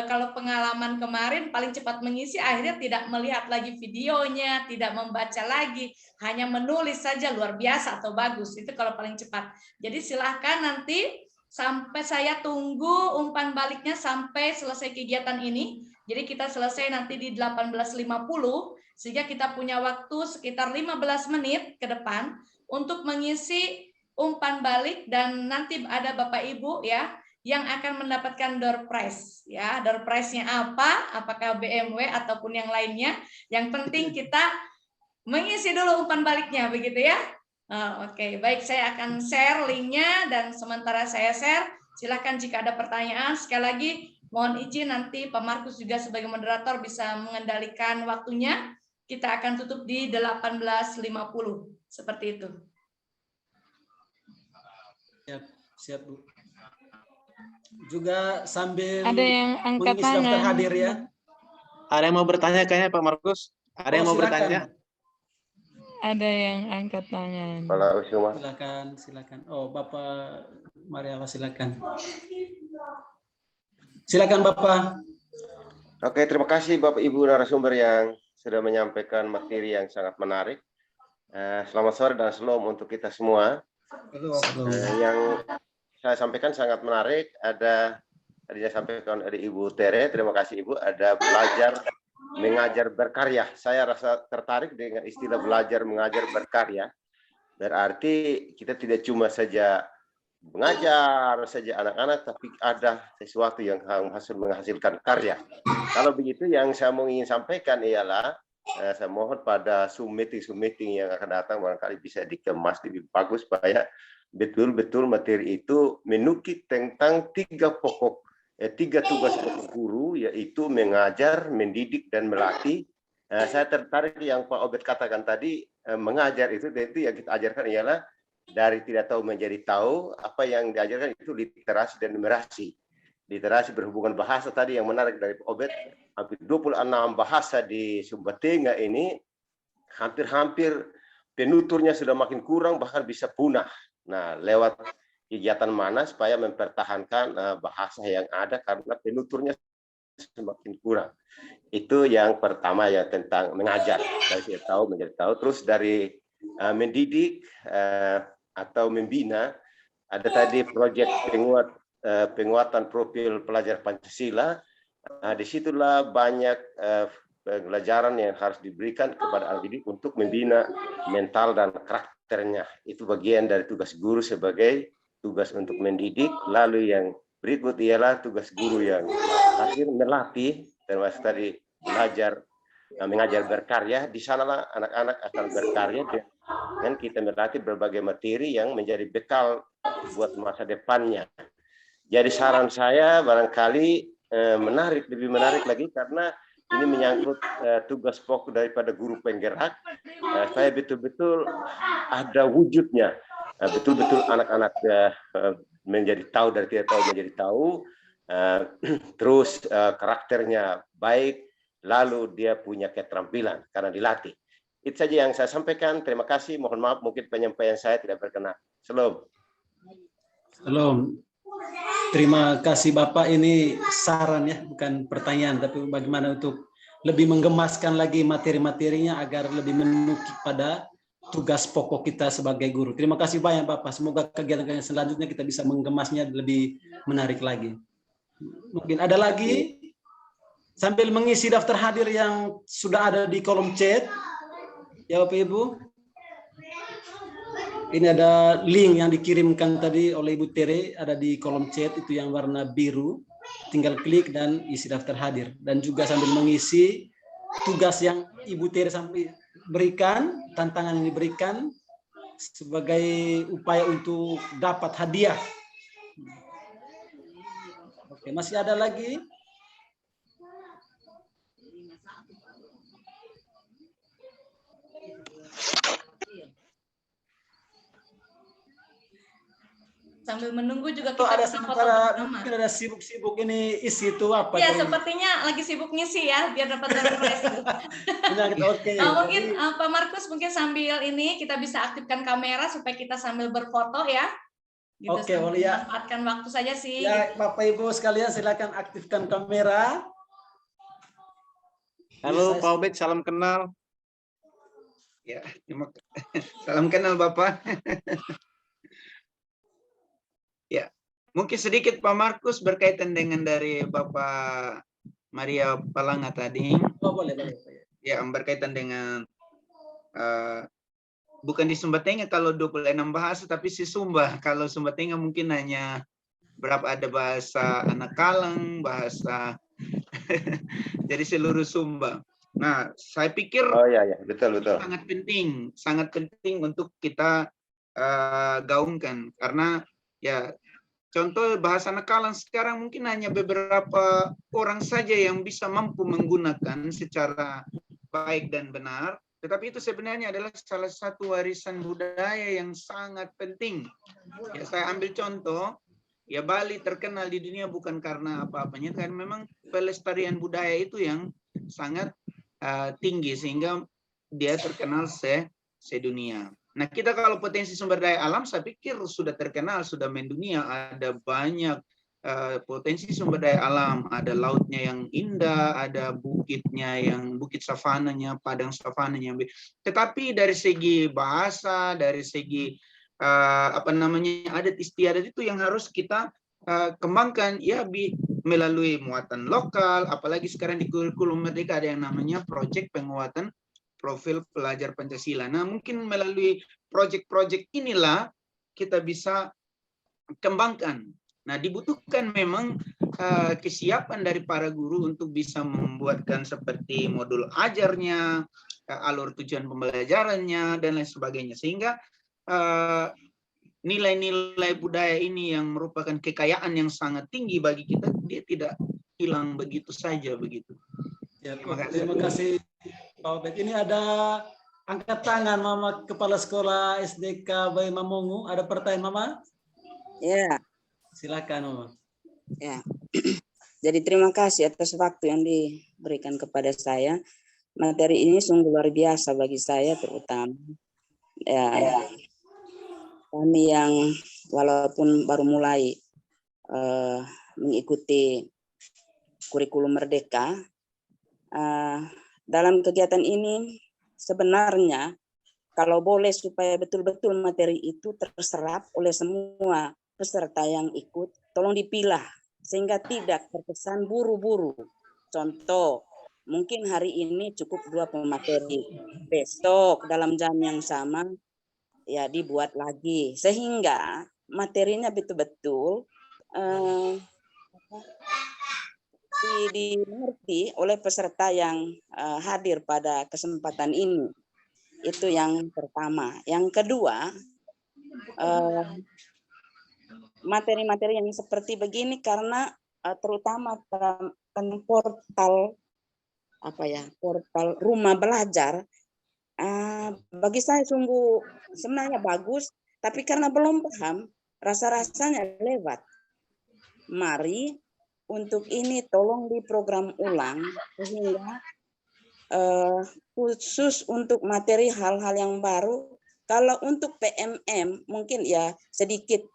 [SPEAKER 4] kalau pengalaman kemarin paling cepat mengisi akhirnya tidak melihat lagi videonya, tidak membaca lagi, hanya menulis saja luar biasa atau bagus. Itu kalau paling cepat. Jadi silahkan nanti sampai saya tunggu umpan baliknya sampai selesai kegiatan ini. Jadi kita selesai nanti di 18.50 sehingga kita punya waktu sekitar 15 menit ke depan untuk mengisi umpan balik, dan nanti ada Bapak Ibu ya yang akan mendapatkan door prize ya. Door prize-nya apa? Apakah BMW ataupun yang lainnya? Yang penting kita mengisi dulu umpan baliknya begitu ya. Oke, baik, saya akan share linknya, dan sementara saya share, silakan jika ada pertanyaan. Sekali lagi mohon izin nanti Pak Markus juga sebagai moderator bisa mengendalikan waktunya. Kita akan tutup di 18.50 seperti itu.
[SPEAKER 1] Siap Bu. Juga sambil
[SPEAKER 5] ada yang angkat tangan
[SPEAKER 1] hadir ya.
[SPEAKER 6] Ada yang mau bertanya kayaknya Pak Markus? Ada yang mau bertanya?
[SPEAKER 5] Ada yang angkat tangan.
[SPEAKER 1] Silakan. Oh, Bapak Mariawa silakan. Silakan Bapak.
[SPEAKER 7] Oke, terima kasih Bapak Ibu narasumber yang sudah menyampaikan materi yang sangat menarik. Selamat sore dan shalom untuk kita semua. Yang saya sampaikan sangat menarik. Ada tadi saya sampaikan dari Ibu Tere, terima kasih Ibu. Ada belajar mengajar berkarya. Saya rasa tertarik dengan istilah belajar mengajar berkarya. Berarti kita tidak cuma saja mengajar saja anak-anak, tapi ada sesuatu yang menghasilkan karya. Kalau begitu yang saya mau ingin sampaikan ialah saya mohon pada Zoom meeting yang akan datang barangkali bisa dikemas lebih bagus supaya betul-betul materi itu menukik tentang tiga tugas pokok guru, yaitu mengajar, mendidik, dan melatih. Saya tertarik yang Pak Obed katakan tadi, mengajar itu yang kita ajarkan ialah dari tidak tahu menjadi tahu. Apa yang diajarkan itu literasi dan numerasi. Literasi berhubungan bahasa tadi yang menarik dari Pak Obed, hampir 26 bahasa di Sumba Tengah ini, hampir-hampir penuturnya sudah makin kurang, bahkan bisa punah. Nah, lewat kegiatan mana supaya mempertahankan bahasa yang ada karena penuturnya semakin kurang. Itu yang pertama ya, tentang mengajar, dari tidak tahu menjadi tahu. Terus dari mendidik atau membina, ada tadi proyek penguatan profil pelajar Pancasila. Disitulah banyak pelajaran yang harus diberikan kepada anak didik untuk membina mental dan karakternya. Itu bagian dari tugas guru sebagai tugas untuk mendidik. Lalu yang berikut ialah tugas guru yang akhir melatih, termasuk tadi belajar mengajar berkarya. Di sanalah anak-anak akan berkarya dengan kita melatih berbagai materi yang menjadi bekal buat masa depannya. Jadi saran saya barangkali lebih menarik lagi karena ini menyangkut tugas pokok daripada guru penggerak. Saya betul-betul ada wujudnya, betul-betul anak-anak menjadi tahu dari tidak tahu menjadi tahu, terus karakternya baik, lalu dia punya keterampilan karena dilatih. Itu saja yang saya sampaikan. Terima kasih. Mohon maaf mungkin penyampaian saya tidak berkenan. Shalom.
[SPEAKER 1] Shalom. Terima kasih Bapak, ini saran ya, bukan pertanyaan, tapi bagaimana untuk lebih menggemaskan lagi materi-materinya agar lebih menukik pada tugas pokok kita sebagai guru. Terima kasih banyak Bapak, semoga kegiatan-kegiatan selanjutnya kita bisa menggemasnya lebih menarik lagi. Mungkin ada lagi, sambil mengisi daftar hadir yang sudah ada di kolom chat, ya Bapak Ibu. Ini ada link yang dikirimkan tadi oleh Ibu Tere, ada di kolom chat itu yang warna biru. Tinggal klik dan isi daftar hadir. Dan juga sambil mengisi tugas yang Ibu Tere sampai berikan, tantangan yang diberikan sebagai upaya untuk dapat hadiah. Oke, masih ada lagi?
[SPEAKER 4] Sambil menunggu juga
[SPEAKER 1] kita ada sementara mungkin ada sibuk-sibuk ini isi itu apa?
[SPEAKER 4] Ya, sepertinya lagi sibuk ngisi ya biar dapat surprise.
[SPEAKER 1] Oke.
[SPEAKER 4] Mungkin Pak Markus mungkin sambil ini kita bisa aktifkan kamera supaya kita sambil berfoto ya. Gitu,
[SPEAKER 1] oke, boleh ya.
[SPEAKER 4] Manfaatkan waktu saja sih.
[SPEAKER 1] Ya,
[SPEAKER 4] gitu.
[SPEAKER 1] Bapak Ibu sekalian silakan aktifkan kamera.
[SPEAKER 6] Halo Pak Obed, salam kenal.
[SPEAKER 2] Ya, salam kenal Bapak. Ya, mungkin sedikit Pak Markus berkaitan dengan dari Bapak Maria Palanga tadi.
[SPEAKER 1] Oh, boleh.
[SPEAKER 2] Ya, berkaitan dengan bukan di Sumba Tengah kalau 26 bahasa, tapi si Sumba. Kalau Sumba Tengah mungkin hanya berapa ada bahasa anak Kalang, bahasa jadi seluruh Sumba. Nah, saya pikir
[SPEAKER 7] betul.
[SPEAKER 2] sangat penting untuk kita gaungkan karena ya contoh bahasa anak Kalang sekarang mungkin hanya beberapa orang saja yang bisa mampu menggunakan secara baik dan benar, tetapi itu sebenarnya adalah salah satu warisan budaya yang sangat penting. Ya, saya ambil contoh, ya Bali terkenal di dunia bukan karena apa-apanya, kan memang pelestarian budaya itu yang sangat tinggi sehingga dia terkenal sedunia. Nah, kita kalau potensi sumber daya alam, saya pikir sudah terkenal, sudah mendunia. Ada banyak potensi sumber daya alam. Ada lautnya yang indah, ada bukitnya yang bukit savananya, padang savananya. Tetapi dari segi bahasa, dari segi adat istiadat itu yang harus kita kembangkan ya melalui muatan lokal. Apalagi sekarang di kurikulum Merdeka ada yang namanya proyek penguatan profil pelajar Pancasila. Nah, mungkin melalui proyek-proyek inilah kita bisa kembangkan. Nah, dibutuhkan memang kesiapan dari para guru untuk bisa membuatkan seperti modul ajarnya, alur tujuan pembelajarannya, dan lain sebagainya. Sehingga nilai-nilai budaya ini yang merupakan kekayaan yang sangat tinggi bagi kita, dia tidak hilang begitu saja begitu.
[SPEAKER 1] Ya, terima kasih Pak Obed. Ini ada angkat tangan Mama Kepala Sekolah SDK Bayi Mamungu. Ada pertanyaan Mama?
[SPEAKER 8] Ya.
[SPEAKER 1] Silakan Mama.
[SPEAKER 8] Ya. Jadi terima kasih atas waktu yang diberikan kepada saya. Materi ini sungguh luar biasa bagi saya terutama. Ya. Kami yang walaupun baru mulai mengikuti kurikulum Merdeka, dalam kegiatan ini sebenarnya kalau boleh supaya betul-betul materi itu terserap oleh semua peserta yang ikut, tolong dipilah sehingga tidak terkesan buru-buru. Contoh, mungkin hari ini cukup 2 pemateri, besok dalam jam yang sama ya dibuat lagi sehingga materinya betul-betul dimengerti oleh peserta yang hadir pada kesempatan ini. Itu yang pertama. Yang kedua, materi-materi yang seperti begini karena terutama portal portal rumah belajar, bagi saya sungguh sebenarnya bagus, tapi karena belum paham, rasa-rasanya lewat. Mari untuk ini tolong diprogram ulang sehingga khusus untuk materi hal-hal yang baru. Kalau untuk PMM mungkin ya sedikit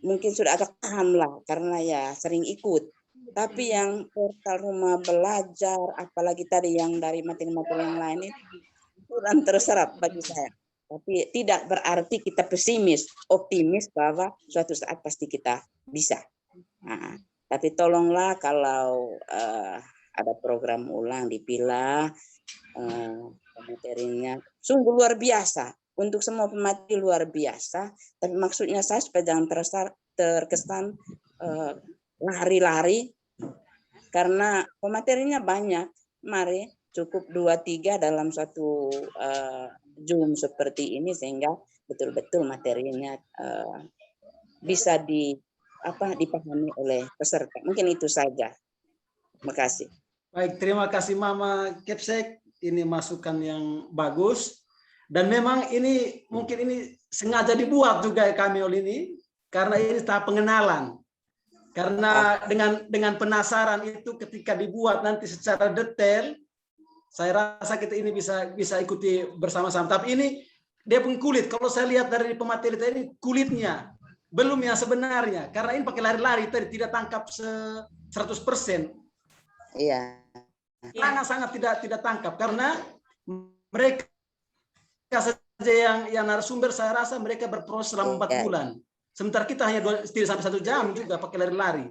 [SPEAKER 8] mungkin sudah agak paham lah karena ya sering ikut. Tapi yang portal rumah belajar, apalagi tadi yang dari materi-materi yang lain itu kurang terserap bagi saya. Tapi tidak berarti kita pesimis, optimis bahwa suatu saat pasti kita bisa. Nah, tapi tolonglah kalau ada program ulang dipilah materinya, sungguh luar biasa untuk semua pemateri luar biasa. Tapi maksudnya saya supaya jangan terkesan lari-lari karena pematerinya banyak. Mari cukup 2-3 dalam satu Zoom seperti ini sehingga betul-betul materinya bisa dipahami oleh peserta. Mungkin itu saja. Terima kasih.
[SPEAKER 1] Baik, terima kasih Mama Kepsek. Ini masukan yang bagus. Dan memang ini mungkin ini sengaja dibuat juga kami oleh ini karena ini tahap pengenalan. Karena dengan penasaran itu ketika dibuat nanti secara detail, saya rasa kita ini bisa ikuti bersama-sama. Tapi ini dia pun kulit. Kalau saya lihat dari pemateri ini kulitnya belum yang sebenarnya. Karena ini pakai lari-lari tadi tidak tangkap 100%.
[SPEAKER 8] Iya.
[SPEAKER 1] Sangat tidak tangkap karena mereka saja yang narasumber saya rasa mereka berproses selama 4 bulan. Sementara kita hanya 2 sampai 1 jam juga pakai lari-lari.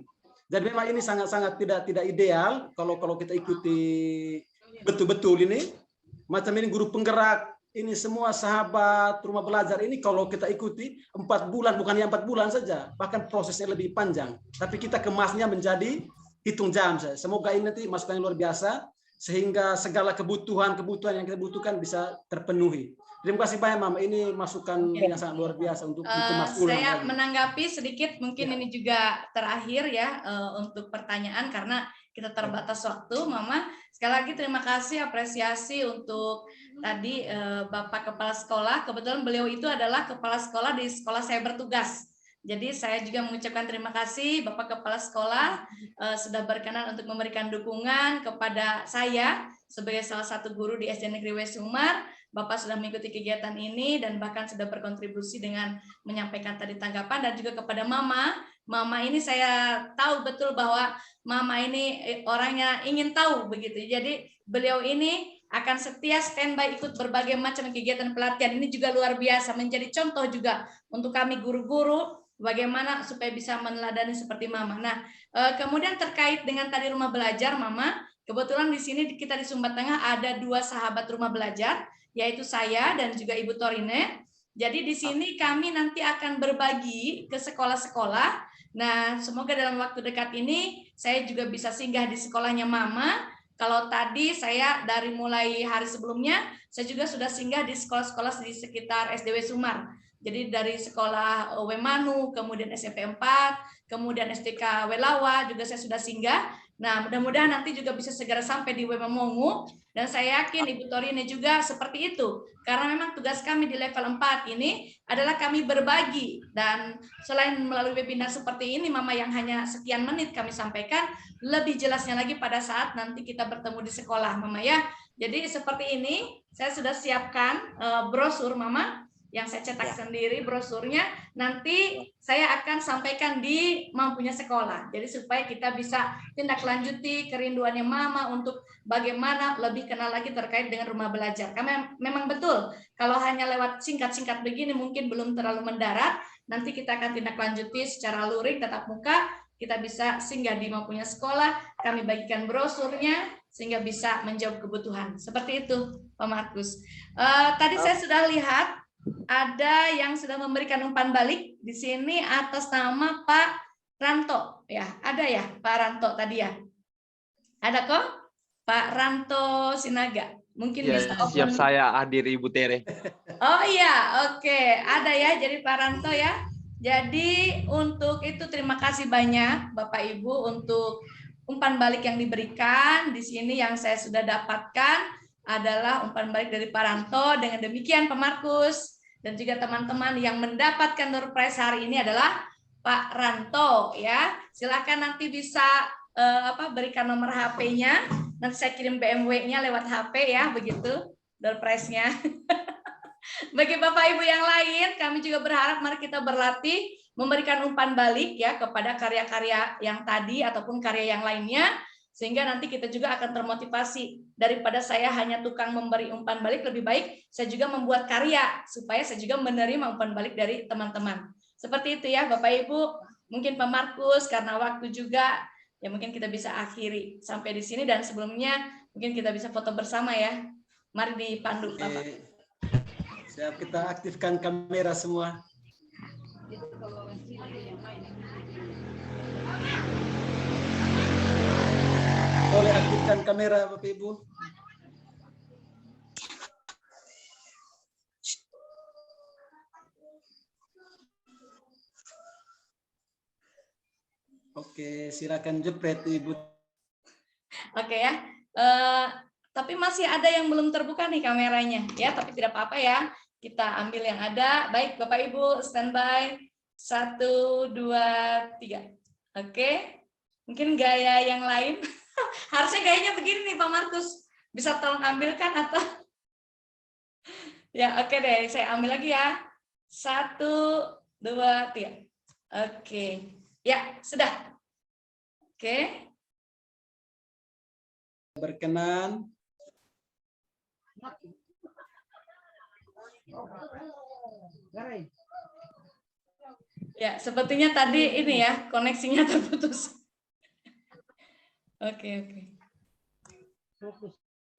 [SPEAKER 1] Jadi memang ini sangat-sangat tidak ideal kalau kita ikuti betul-betul ini. Macam ini guru penggerak, ini semua sahabat rumah belajar ini kalau kita ikuti 4 bulan, bukan hanya 4 bulan saja, bahkan prosesnya lebih panjang. Tapi kita kemasnya menjadi hitung jam saja. Semoga ini nanti masukan yang luar biasa sehingga segala kebutuhan yang kita butuhkan bisa terpenuhi. Terima kasih banyak Mama, ini masukan yang sangat luar biasa untuk dikemas ulang.
[SPEAKER 4] Saya menanggapi sedikit, mungkin ini juga terakhir ya untuk pertanyaan karena kita terbatas waktu, Mama. Sekali lagi terima kasih, apresiasi untuk tadi Bapak Kepala Sekolah. Kebetulan beliau itu adalah Kepala Sekolah di sekolah saya bertugas. Jadi saya juga mengucapkan terima kasih Bapak Kepala Sekolah sudah berkenan untuk memberikan dukungan kepada saya sebagai salah satu guru di SD Negeri West Sumar. Bapak sudah mengikuti kegiatan ini dan bahkan sudah berkontribusi dengan menyampaikan tadi tanggapan, dan juga kepada Mama. Mama ini saya tahu betul bahwa Mama ini orangnya ingin tahu begitu. Jadi beliau ini akan setia standby ikut berbagai macam kegiatan pelatihan. Ini juga luar biasa, menjadi contoh juga untuk kami guru-guru bagaimana supaya bisa meneladani seperti Mama. Nah, kemudian terkait dengan tadi rumah belajar, Mama, kebetulan di sini kita di Sumba Tengah ada 2 sahabat rumah belajar, yaitu saya dan juga Ibu Torine. Jadi di sini kami nanti akan berbagi ke sekolah-sekolah. Nah, semoga dalam waktu dekat ini saya juga bisa singgah di sekolahnya Mama. Kalau tadi saya dari mulai hari sebelumnya, saya juga sudah singgah di sekolah-sekolah di sekitar SDW Sumar. Jadi dari sekolah Wemanu, kemudian SMP 4, kemudian STK Welawa juga saya sudah singgah. Nah, mudah-mudahan nanti juga bisa segera sampai di Wemamongu, dan saya yakin Ibu Torine juga seperti itu. Karena memang tugas kami di level 4 ini adalah kami berbagi, dan selain melalui webinar seperti ini, Mama, yang hanya sekian menit kami sampaikan, lebih jelasnya lagi pada saat nanti kita bertemu di sekolah, Mama ya. Jadi seperti ini, saya sudah siapkan brosur, Mama, yang saya cetak sendiri brosurnya, nanti saya akan sampaikan di Mampunya Sekolah. Jadi supaya kita bisa tindak lanjuti kerinduannya Mama untuk bagaimana lebih kenal lagi terkait dengan rumah belajar. Karena memang betul, kalau hanya lewat singkat-singkat begini mungkin belum terlalu mendarat, nanti kita akan tindak lanjuti secara luring, tatap muka, kita bisa singgah di Mampunya Sekolah, kami bagikan brosurnya, sehingga bisa menjawab kebutuhan. Seperti itu, Pak Markus. Tadi saya sudah lihat, ada yang sudah memberikan umpan balik di sini atas nama Pak Ranto, ya ada ya Pak Ranto tadi ya. Ada kok? Pak Ranto Sinaga. Mungkin
[SPEAKER 9] Ya,
[SPEAKER 4] bisa
[SPEAKER 9] siap
[SPEAKER 4] open.
[SPEAKER 9] saya hadir Ibu Tere.
[SPEAKER 4] Oh iya, oke. Ada ya, jadi Pak Ranto ya. Jadi untuk itu terima kasih banyak Bapak Ibu untuk umpan balik yang diberikan. Di sini yang saya sudah dapatkan adalah umpan balik dari Pak Ranto. Dengan demikian Pak Markus dan juga teman-teman yang mendapatkan door prize hari ini adalah Pak Ranto ya. Silakan nanti bisa berikan nomor HP-nya. Nanti saya kirim BMW-nya lewat HP ya, begitu door prize-nya. Bagi Bapak Ibu yang lain, kami juga berharap mari kita berlatih memberikan umpan balik ya kepada karya-karya yang tadi ataupun karya yang lainnya, sehingga nanti kita juga akan termotivasi. Daripada saya hanya tukang memberi umpan balik, lebih baik saya juga membuat karya supaya saya juga menerima umpan balik dari teman-teman. Seperti itu ya Bapak Ibu. Mungkin Pak Markus karena waktu juga ya mungkin kita bisa akhiri sampai di sini, dan sebelumnya mungkin kita bisa foto bersama ya. Mari dipandu Bapak.
[SPEAKER 1] Siap, kita aktifkan kamera semua. Boleh aktifkan kamera Bapak Ibu. Oke, silakan jepret Ibu.
[SPEAKER 4] Oke ya. Tapi masih ada yang belum terbuka nih kameranya ya, tapi tidak apa-apa ya. Kita ambil yang ada. Baik Bapak Ibu, standby. 1, 2, 3. Oke. Mungkin gaya yang lain. Harusnya gayanya begini nih Pak Markus. Bisa tolong ambilkan atau ya, oke deh, saya ambil lagi ya. 1, 2, 3. Oke. Ya, sudah. Oke.
[SPEAKER 1] Berkenan.
[SPEAKER 4] Ya, sepertinya tadi ini ya, koneksinya terputus. Oke.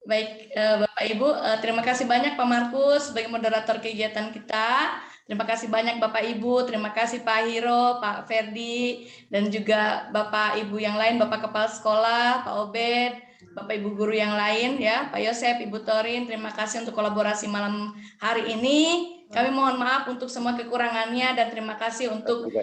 [SPEAKER 4] Baik, Bapak Ibu, terima kasih banyak Pak Markus sebagai moderator kegiatan kita. Terima kasih banyak Bapak Ibu, terima kasih Pak Hiro, Pak Ferdi, dan juga Bapak Ibu yang lain, Bapak Kepala Sekolah, Pak Obed, Bapak Ibu guru yang lain ya, Pak Yosep, Ibu Torin, terima kasih untuk kolaborasi malam hari ini. Kami mohon maaf untuk semua kekurangannya dan terima kasih untuk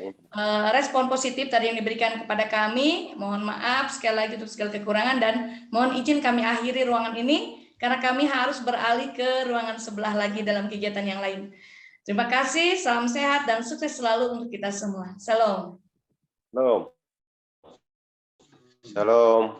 [SPEAKER 4] respon positif tadi yang diberikan kepada kami. Mohon maaf sekali lagi untuk segala kekurangan dan mohon izin kami akhiri ruangan ini karena kami harus beralih ke ruangan sebelah lagi dalam kegiatan yang lain. Terima kasih, salam sehat dan sukses selalu untuk kita semua. Salam.
[SPEAKER 7] Salam.